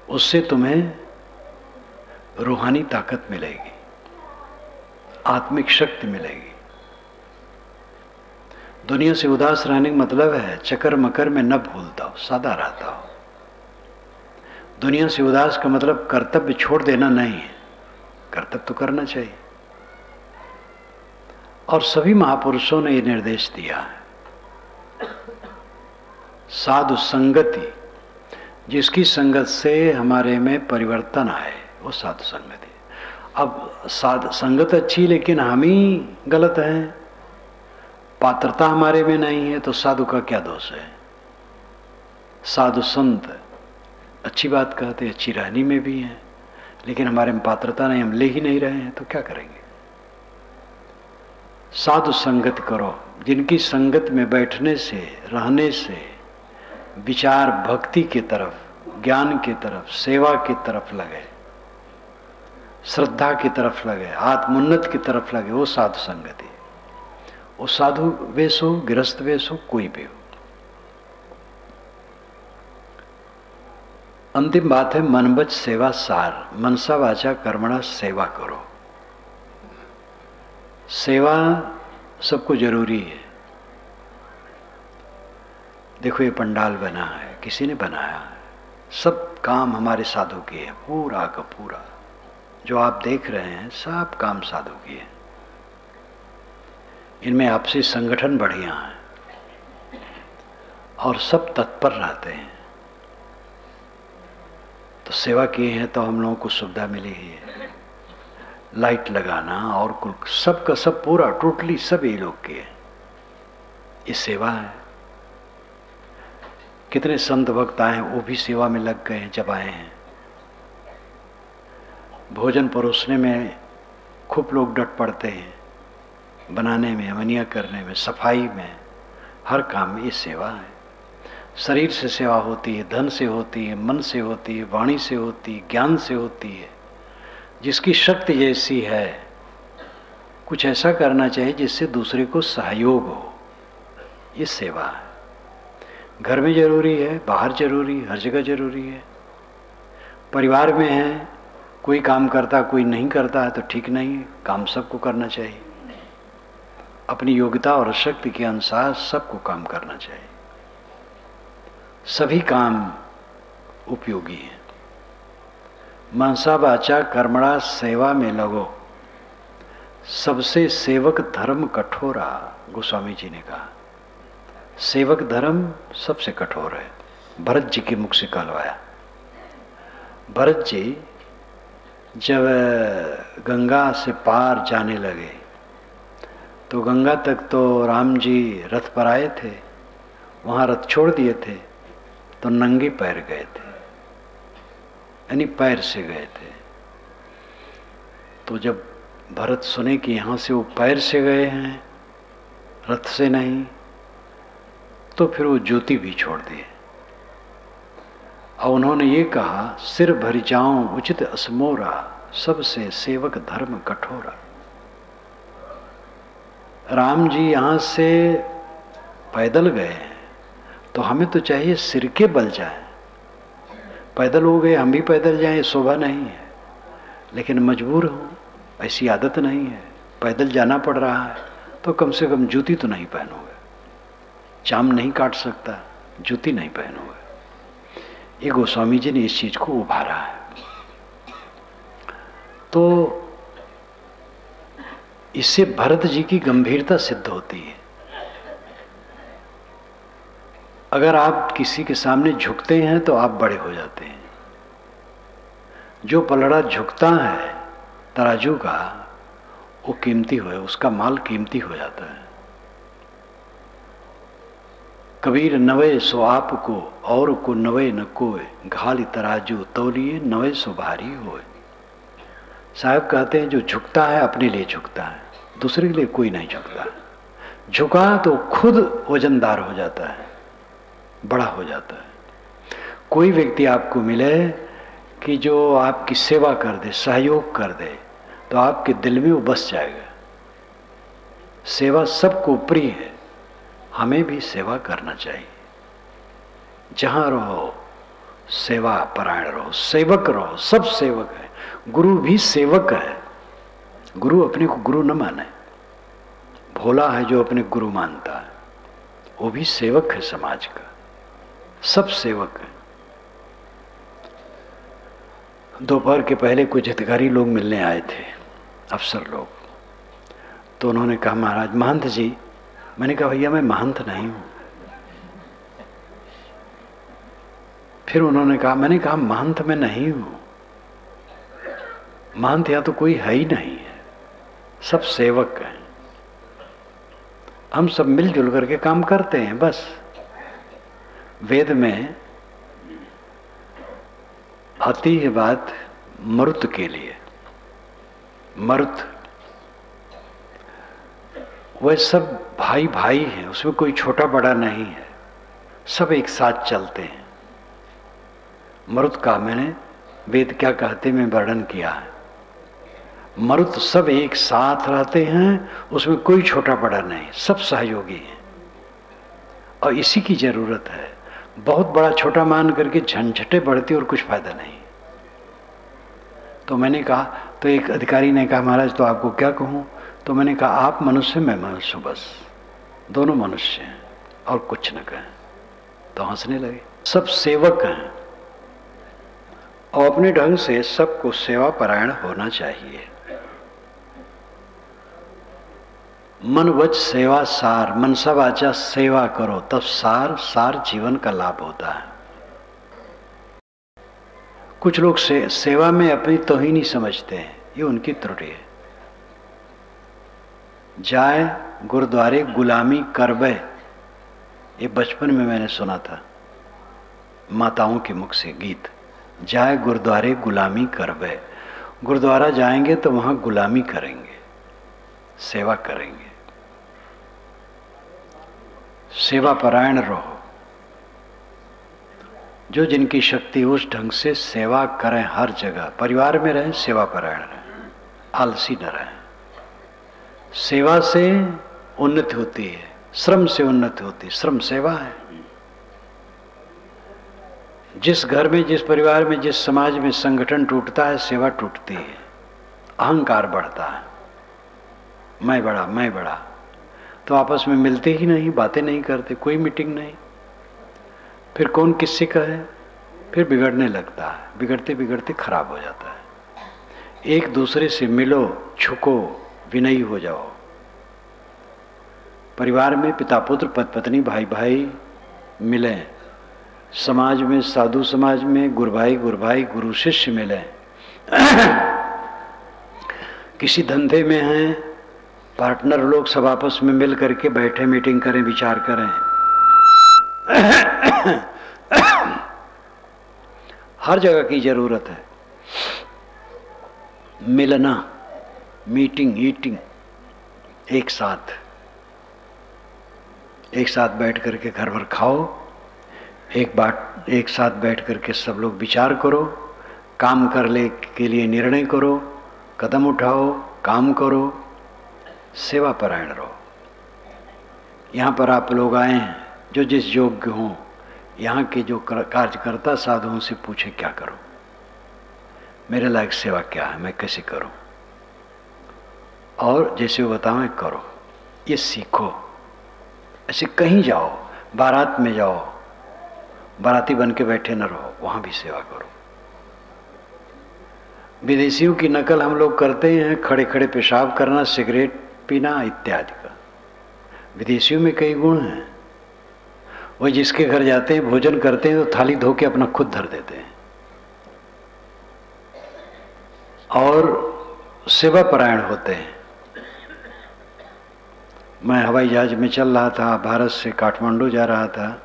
उससे तुम्हें रूहानी ताकत मिलेगी, आत्मिक शक्ति मिलेगी। दुनिया से उदास रहने का मतलब है चक्कर मकर में न भूलता हो, सादा रहता हो। दुनिया से उदास का मतलब कर्तव्य छोड़ देना नहीं है, कर्तव्य तो करना चाहिए। और सभी महापुरुषों ने ये निर्देश दिया है। साधु संगति, जिसकी संगत से हमारे में परिवर्तन आए, वो साधु संगति। अब संगत अच्छी, लेकिन हम ही गलत हैं, पात्रता हमारे में नहीं है, तो साधु का क्या दोष है? साधु संत अच्छी बात कहते, अच्छी रहनी में भी है, लेकिन हमारे में पात्रता नहीं, हम ले ही नहीं रहे हैं, तो क्या करेंगे? साधु संगत करो, जिनकी संगत में बैठने से, रहने से विचार भक्ति की तरफ, ज्ञान की तरफ, सेवा की तरफ लगे, श्रद्धा की तरफ लगे, आत्मोन्नत की तरफ लगे, वो साधु संगति। वो साधु वेश हो, गृहस्थ वेश हो, कोई भी हो। अंतिम बात है मनबच सेवा सार, मनसा वाचा कर्मणा सेवा करो। सेवा सबको जरूरी है। देखो ये पंडाल बना है, किसी ने बनाया है, सब काम हमारे साधु के है, पूरा का पूरा जो आप देख रहे हैं सब काम साधु के है। इनमें आपसी संगठन बढ़िया है और सब तत्पर रहते हैं। तो सेवा किए हैं तो हम लोगों को सुविधा मिली है। लाइट लगाना और कुल सबका सब पूरा टोटली सब ये लोग के है। ये सेवा है। कितने संत भक्त आए हैं, वो भी सेवा में लग गए हैं जब आए हैं। भोजन परोसने में खूब लोग डट पड़ते हैं, बनाने में, अमनिया करने में, सफाई में, हर काम में ये सेवा है। शरीर से सेवा होती है, धन से होती है, मन से होती है, वाणी से होती है, ज्ञान से होती है। जिसकी शक्ति जैसी है कुछ ऐसा करना चाहिए जिससे दूसरे को सहयोग हो, ये सेवा है। घर में जरूरी है, बाहर जरूरी है, हर जगह जरूरी है। परिवार में है, कोई काम करता कोई नहीं करता है तो ठीक नहीं है। काम सबको करना चाहिए, अपनी योग्यता और शक्ति के अनुसार सबको काम करना चाहिए। सभी काम उपयोगी हैं। मनसा वाचा कर्मणा सेवा में लगो, सबसे सेवक धर्म कठोरा, गोस्वामी जी ने कहा। सेवक धर्म सबसे कठोर है। भरत जी के मुख से कहलवाया। भरत जी जब गंगा से पार जाने लगे तो गंगा तक तो राम जी रथ पर आए थे, वहाँ रथ छोड़ दिए थे तो नंगे पैर गए थे, यानी पैर से गए थे। तो जब भरत सुने कि यहाँ से वो पैर से गए हैं, रथ से नहीं, तो फिर वो जूती भी छोड़ दिए और उन्होंने ये कहा, सिर भर जाऊं उचित असमोरा, सबसे सेवक धर्म कठोरा। राम जी यहाँ से पैदल गए हैं तो हमें तो चाहिए सिर के बल जाए। पैदल हो गए, हम भी पैदल जाएं, शोभा नहीं है, लेकिन मजबूर हूँ, ऐसी आदत नहीं है, पैदल जाना पड़ रहा है तो कम से कम जूती तो नहीं पहनोगे। चाम नहीं काट सकता, जूती नहीं पहनोगे। ये गोस्वामी जी ने इस चीज को उभारा है। तो इससे भरत जी की गंभीरता सिद्ध होती है। अगर आप किसी के सामने झुकते हैं तो आप बड़े हो जाते हैं। जो पलड़ा झुकता है तराजू का, वो कीमती हो, उसका माल कीमती हो जाता है। कबीर नवे सो आप को और को नवे न कोय, घाल तराजू तौलिए नवे सो भारी होए। साहब कहते हैं जो झुकता है अपने लिए झुकता है, दूसरे के लिए कोई नहीं झुकता। झुका तो खुद वजनदार हो जाता है, बड़ा हो जाता है। कोई व्यक्ति आपको मिले कि जो आपकी सेवा कर दे, सहयोग कर दे, तो आपके दिल में वो बस जाएगा। सेवा सबको प्रिय है, हमें भी सेवा करना चाहिए। जहां रहो सेवा परायण रहो, सेवक रहो, सब सेवक है। गुरु भी सेवक है। गुरु अपने को गुरु न माने। भोला है जो अपने गुरु मानता है, वो भी सेवक है समाज का। सब सेवक है। दोपहर के पहले कुछ अधिकारी लोग मिलने आए थे, अफसर लोग। तो उन्होंने कहा, महाराज महंत जी। मैंने कहा, भैया मैं महंत नहीं हूं। फिर उन्होंने कहा, मैंने कहा महंत मैं नहीं हूं। महंत या तो कोई है ही नहीं है, सब सेवक हैं। हम सब मिलजुल करके काम करते हैं बस। वेद में आती है बात मरुत के लिए। मरुत वह सब भाई भाई हैं, उसमें कोई छोटा बड़ा नहीं है, सब एक साथ चलते हैं। मरुत का मैंने वेद क्या कहते मैं वर्णन किया है। मरुत सब एक साथ रहते हैं, उसमें कोई छोटा बड़ा नहीं, सब सहयोगी हैं। और इसी की जरूरत है। बहुत बड़ा छोटा मान करके झंझटे बढ़ती और कुछ फायदा नहीं। तो मैंने कहा, तो एक अधिकारी ने कहा, महाराज तो आपको क्या कहूँ? तो मैंने कहा, आप मनुष्य, मैं मनुष्य, बस दोनों मनुष्य हैं और कुछ न कहें। तो हंसने लगे। सब सेवक हैं और अपने ढंग से सबको सेवा परायण होना चाहिए। मन वच सेवा सार, मनसा वाचा सेवा करो, तब सार सार जीवन का लाभ होता है। कुछ लोग सेवा में अपनी तौहीनी समझते हैं, ये उनकी त्रुटि है। जाए गुरुद्वारे गुलामी करबे, ये बचपन में मैंने सुना था माताओं के मुख से गीत। जाए गुरुद्वारे गुलामी करबे, गुरुद्वारा जाएंगे तो वहां गुलामी करेंगे, सेवा करेंगे। सेवा परायण रहो। जो जिनकी शक्ति उस ढंग से सेवा करें, हर जगह परिवार में रहें, सेवा परायण रहें, आलसी न रहें। सेवा से उन्नति होती है, श्रम से उन्नति होती है। श्रम सेवा है। जिस घर में, जिस परिवार में, जिस समाज में संगठन टूटता है, सेवा टूटती है, अहंकार बढ़ता है, मैं बड़ा मैं बड़ा। तो आपस में मिलते ही नहीं, बातें नहीं करते, कोई मीटिंग नहीं। फिर कौन किससे कहे? फिर बिगड़ने लगता है, बिगड़ते बिगड़ते खराब हो जाता है। एक दूसरे से मिलो, झुको, विनयी हो जाओ। परिवार में पिता पुत्र, पति पत्नी, भाई भाई मिलें। समाज में, साधु समाज में गुरु भाई गुरु शिष्य मिलें। किसी धंधे में हैं, पार्टनर लोग सब आपस में मिल करके बैठे, मीटिंग करें, विचार करें। हर जगह की जरूरत है मिलना, मीटिंग, ईटिंग, एक साथ बैठ करके घर भर खाओ, एक साथ बैठ करके सब लोग विचार करो, काम करने के लिए निर्णय करो, कदम उठाओ, काम करो, सेवा परायण रहो। यहाँ पर आप लोग आए हैं, जो जिस योग्य हों, यहाँ के जो कार्यकर्ता साधुओं से पूछे क्या करूं, मेरे लायक सेवा क्या है, मैं कैसे करूं, और जैसे वो बताएं करो। ये सीखो। ऐसे कहीं जाओ, बारात में जाओ, बाराती बन के बैठे न रहो, वहां भी सेवा करो। विदेशियों की नकल हम लोग करते हैं, खड़े खड़े पेशाब करना, सिगरेट पीना इत्यादि का। विदेशियों में कई गुण हैं। वो जिसके घर जाते हैं, भोजन करते हैं, तो थाली धो के अपना खुद धर देते हैं और सेवा परायण होते हैं। मैं हवाई जहाज में चल रहा था, भारत से काठमांडू जा रहा था,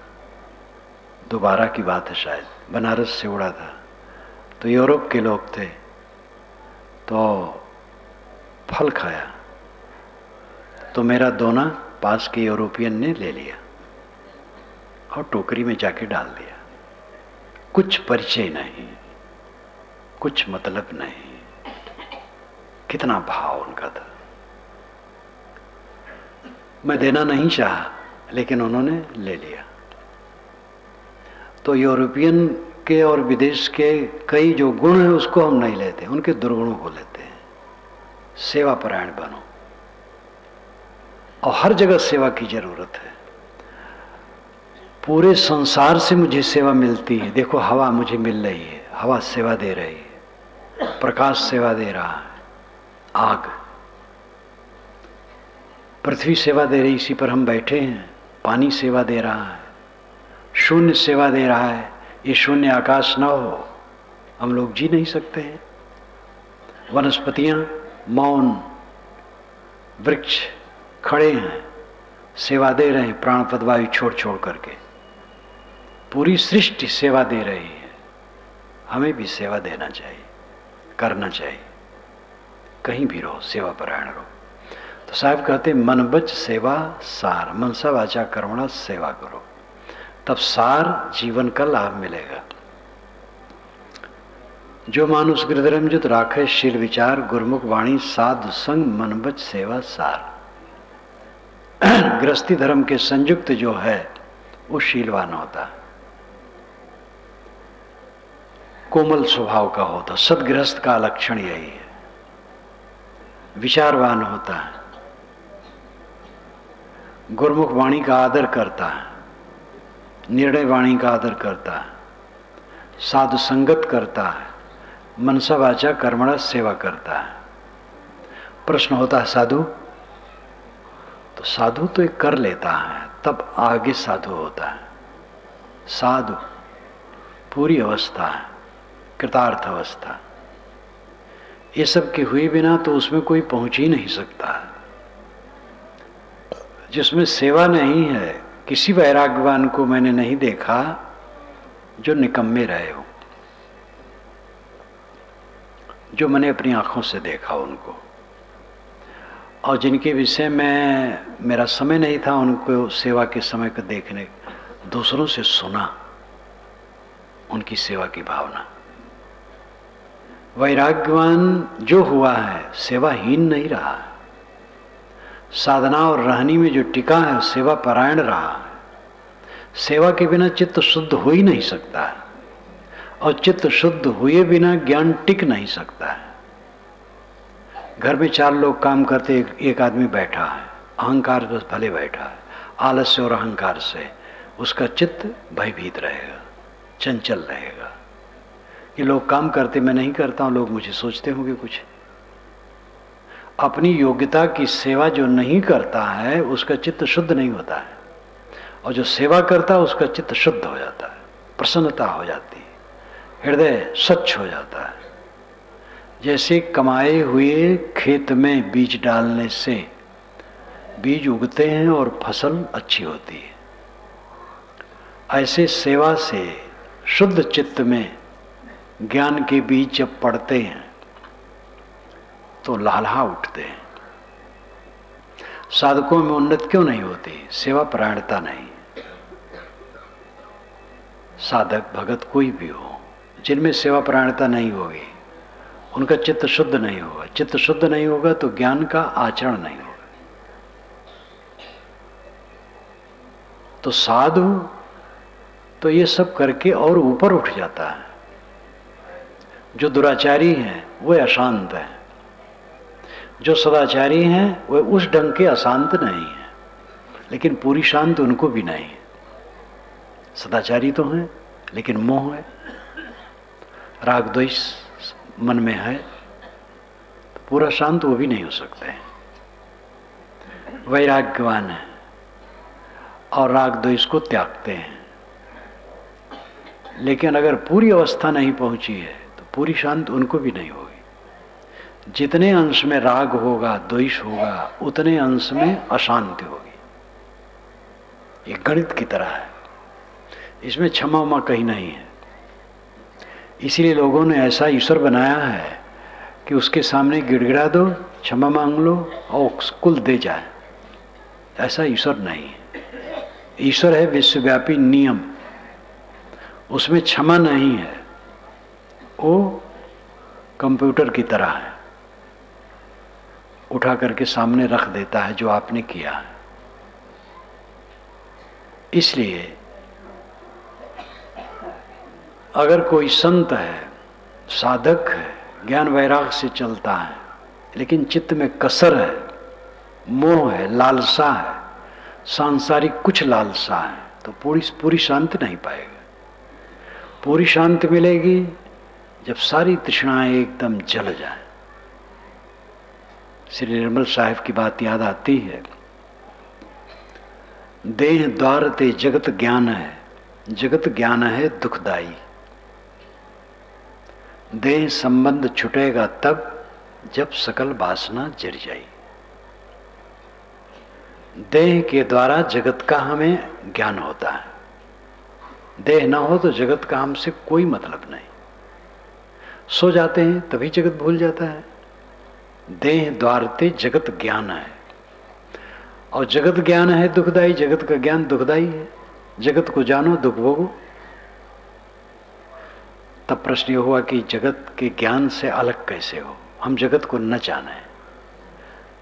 दोबारा की बात है शायद, बनारस से उड़ा था। तो यूरोप के लोग थे, तो फल खाया, तो मेरा दोना पास के यूरोपियन ने ले लिया और टोकरी में जाके डाल दिया। कुछ परिचय नहीं, कुछ मतलब नहीं, कितना भाव उनका था। मैं देना नहीं चाहा, लेकिन उन्होंने ले लिया। तो यूरोपियन के और विदेश के कई जो गुण हैं, उसको हम नहीं लेते, उनके दुर्गुणों को लेते हैं। सेवा परायण बनो, और हर जगह सेवा की जरूरत है। पूरे संसार से मुझे सेवा मिलती है। देखो, हवा मुझे मिल रही है, हवा सेवा दे रही है, प्रकाश सेवा दे रहा है, आग, पृथ्वी सेवा दे रही, इसी पर हम बैठे हैं, पानी सेवा दे रहा है, शून्य सेवा दे रहा है। ये शून्य आकाश ना हो, हम लोग जी नहीं सकते हैं। वनस्पतियां मौन, वृक्ष खड़े हैं, सेवा दे रहे हैं, प्राणपद वायु छोड़ छोड़ करके। पूरी सृष्टि सेवा दे रही है। हमें भी सेवा देना चाहिए, करना चाहिए। कहीं भी रहो, सेवा परायण रहो। तो साहब कहते, मन बच सेवा सार, मनसा वाचा कर्मणा सेवा करो, तब सार जीवन का लाभ मिलेगा। जो मानुष हृदय राखे शील विचार, गुरमुख वाणी साधु संग मन बच सेवा सार। गृहस्थी धर्म के संयुक्त जो है वो शीलवान होता है, कोमल स्वभाव का होता। सदगृहस्थ का लक्षण यही है। विचारवान होता है, गुरमुख वाणी का आदर करता है, निर्णय वाणी का आदर करता है, साधु संगत करता है, मनसा वाचा कर्मणा सेवा करता है। प्रश्न होता है साधु, तो साधु तो एक कर लेता है तब आगे साधु होता है। साधु पूरी अवस्था है, कृतार्थ अवस्था। ये सब के हुए बिना तो उसमें कोई पहुंच ही नहीं सकता। जिसमें सेवा नहीं है, किसी वैराग्यवान को मैंने नहीं देखा जो निकम्मे रहे हो, जो मैंने अपनी आंखों से देखा उनको, और जिनके विषय में मेरा समय नहीं था उनको सेवा के समय को देखने, दूसरों से सुना उनकी सेवा की भावना। वैराग्यवान जो हुआ है सेवाहीन नहीं रहा, साधना और रहनी में जो टिका है सेवा परायण रहा। सेवा के बिना चित्त शुद्ध हो ही नहीं सकता है, और चित्त शुद्ध हुए बिना ज्ञान टिक नहीं सकता है। घर में 4 लोग काम करते, एक आदमी बैठा है, अहंकार बस भले बैठा है, आलस्य और अहंकार से उसका चित्त भयभीत रहेगा, चंचल रहेगा। ये लोग काम करते, मैं नहीं करता हूं, लोग मुझे सोचते होंगे कुछ। अपनी योग्यता की सेवा जो नहीं करता है उसका चित्त शुद्ध नहीं होता है, और जो सेवा करता है उसका चित्त शुद्ध हो जाता है, प्रसन्नता हो जाती है, हृदय स्वच्छ हो जाता है। जैसे कमाए हुए खेत में बीज डालने से बीज उगते हैं और फसल अच्छी होती है, ऐसे सेवा से शुद्ध चित्त में ज्ञान के बीज जब पड़ते हैं तो लहलहा उठते हैं। साधकों में उन्नति क्यों नहीं होती? सेवा परायणता नहीं। साधक भगत कोई भी हो, जिनमें सेवा परायणता नहीं होगी उनका चित्त शुद्ध नहीं होगा। चित्त शुद्ध नहीं होगा तो ज्ञान का आचरण नहीं होगा। तो साधु तो ये सब करके और ऊपर उठ जाता है। जो दुराचारी हैं वे अशांत हैं, जो सदाचारी हैं वे उस ढंग के अशांत नहीं हैं, लेकिन पूरी शांत उनको भी नहीं है। सदाचारी तो हैं लेकिन मोह है, राग द्वेष मन में है, तो पूरा शांत वो भी नहीं हो सकते। वैराग्यवान है और राग द्वेष को त्यागते हैं, लेकिन अगर पूरी अवस्था नहीं पहुंची है तो पूरी शांत उनको भी नहीं होगी। जितने अंश में राग होगा, द्वेष होगा, उतने अंश में अशांति होगी। ये गणित की तरह है, इसमें क्षमा उमा कहीं नहीं है। इसीलिए लोगों ने ऐसा ईश्वर बनाया है कि उसके सामने गिड़गिड़ा दो, क्षमा मांग लो और कुल दे जाए। ऐसा ईश्वर नहीं है। ईश्वर है विश्वव्यापी नियम, उसमें क्षमा नहीं है। वो कंप्यूटर की तरह है, उठा करके सामने रख देता है जो आपने किया है। इसलिए अगर कोई संत है, साधक है, ज्ञान वैराग से चलता है, लेकिन चित्त में कसर है, मोह है, लालसा है, सांसारिक कुछ लालसा है, तो पूरी शांति नहीं पाएगा। पूरी शांति मिलेगी जब सारी तृष्णाएं एकदम जल जाए। श्री निर्मल साहिब की बात याद आती है, देह द्वार ते जगत ज्ञान है, जगत ज्ञान है दुखदाई। देह संबंध छुटेगा तब जब सकल वासना जर जाई। देह के द्वारा जगत का हमें ज्ञान होता है। देह ना हो तो जगत का हमसे कोई मतलब नहीं। सो जाते हैं तभी जगत भूल जाता है। देह द्वारते जगत ज्ञान है, और जगत ज्ञान है दुखदाई। जगत का ज्ञान दुखदाई है। जगत को जानो दुख भोगो। तब प्रश्न ये हुआ कि जगत के ज्ञान से अलग कैसे हो, हम जगत को न जाने।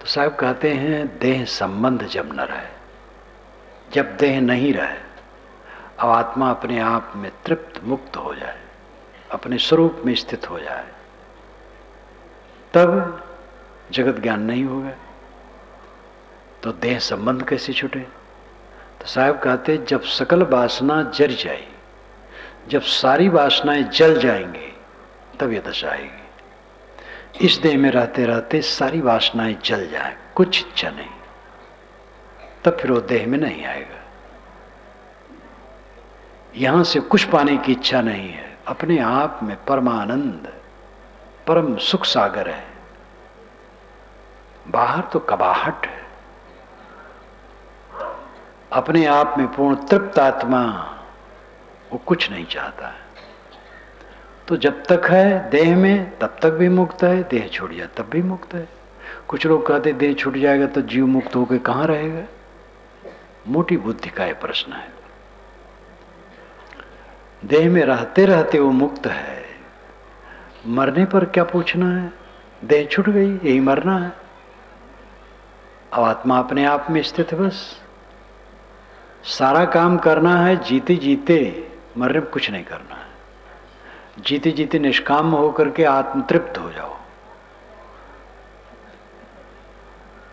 तो साहब कहते हैं देह संबंध जब न रहे, जब देह नहीं रहे, अब आत्मा अपने आप में तृप्त मुक्त हो जाए, अपने स्वरूप में स्थित हो जाए, तब जगत ज्ञान नहीं होगा। तो देह संबंध कैसे छूटे? तो साहब कहते जब सकल वासना जल जाए, जब सारी वासनाएं जल जाएंगी तब ये दशा आएगी। इस देह में रहते रहते सारी वासनाएं जल जाए, कुछ इच्छा नहीं, तब फिर वो देह में नहीं आएगा। यहां से कुछ पाने की इच्छा नहीं है, अपने आप में परमानंद परम सुख सागर है, बाहर तो कबाहट है। अपने आप में पूर्ण तृप्त आत्मा वो कुछ नहीं चाहता है। तो जब तक है देह में तब तक भी मुक्त है, देह छूट जाए तब भी मुक्त है। कुछ लोग कहते देह छूट जाएगा तो जीव मुक्त होकर कहां रहेगा? मोटी बुद्धि का यह प्रश्न है। देह में रहते रहते वो मुक्त है, मरने पर क्या पूछना है? देह छूट गई, यही मरना है। अब आत्मा अपने आप में स्थित है, बस सारा काम करना है जीते जीते, मरने में कुछ नहीं करना है। जीते जीते निष्काम होकर के आत्मतृप्त हो जाओ।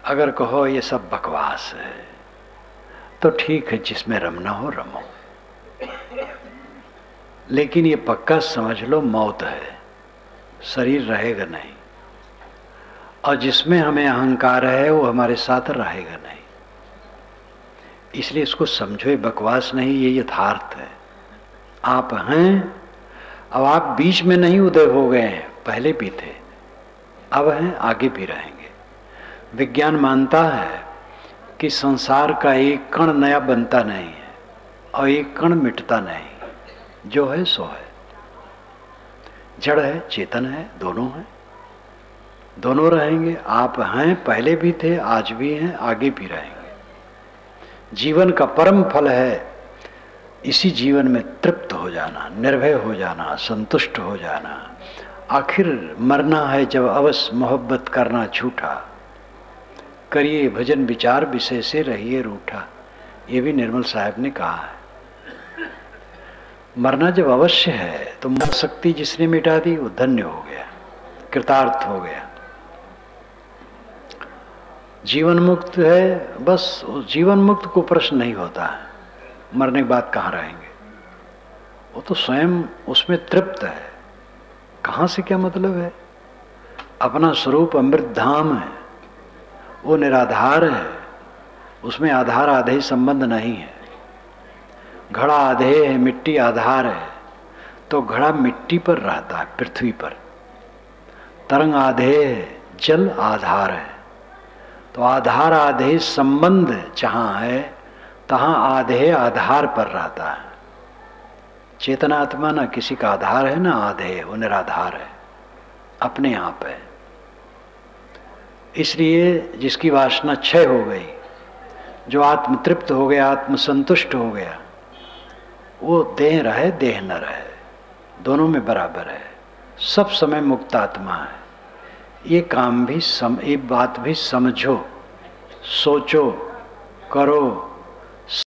अगर कहो ये सब बकवास है तो ठीक है, जिसमें रमना हो रमो, लेकिन ये पक्का समझ लो मौत है, शरीर रहेगा नहीं, और जिसमें हमें अहंकार है वो हमारे साथ रहेगा नहीं। इसलिए इसको समझो, ये बकवास नहीं, ये यथार्थ है। आप हैं, अब आप बीच में नहीं उदय हो गए हैं, पहले भी थे, अब हैं, आगे भी रहेंगे। विज्ञान मानता है कि संसार का एक कण नया बनता नहीं है और एक कण मिटता नहीं, जो है सो है। जड़ है, चेतन है, दोनों है, दोनों रहेंगे। आप हैं, पहले भी थे, आज भी हैं, आगे भी रहेंगे। जीवन का परम फल है इसी जीवन में तृप्त हो जाना, निर्भय हो जाना, संतुष्ट हो जाना। आखिर मरना है जब अवश्य मोहब्बत करना छूटा, करिए भजन विचार विषय से रहिए रूठा। ये भी निर्मल साहब ने कहा है। मरना जब अवश्य है तो मर शक्ति जिसने मिटा दी वो धन्य हो गया, कृतार्थ हो गया, जीवन मुक्त है। बस जीवन मुक्त को प्रश्न नहीं होता है मरने के बाद कहाँ रहेंगे, वो तो स्वयं उसमें तृप्त है। कहाँ से क्या मतलब है? अपना स्वरूप अमृत धाम है, वो निराधार है, उसमें आधार आधे संबंध नहीं है। घड़ा आधे है, मिट्टी आधार है, तो घड़ा मिट्टी पर रहता है, पृथ्वी पर। तरंग आधे है, जल आधार है, तो आधार आधे संबंध जहां है तहां आधे आधार पर रहता है। चेतनात्मा ना किसी का आधार है ना आधे, वो निराधार है, अपने आप है। इसलिए जिसकी वासना क्षय हो गई, जो आत्मतृप्त हो गया, आत्मसंतुष्ट हो गया, वो देह रहे देह न रहे, दोनों में बराबर है, सब समय मुक्त आत्मा है। ये काम भी ये बात भी समझो, सोचो, करो,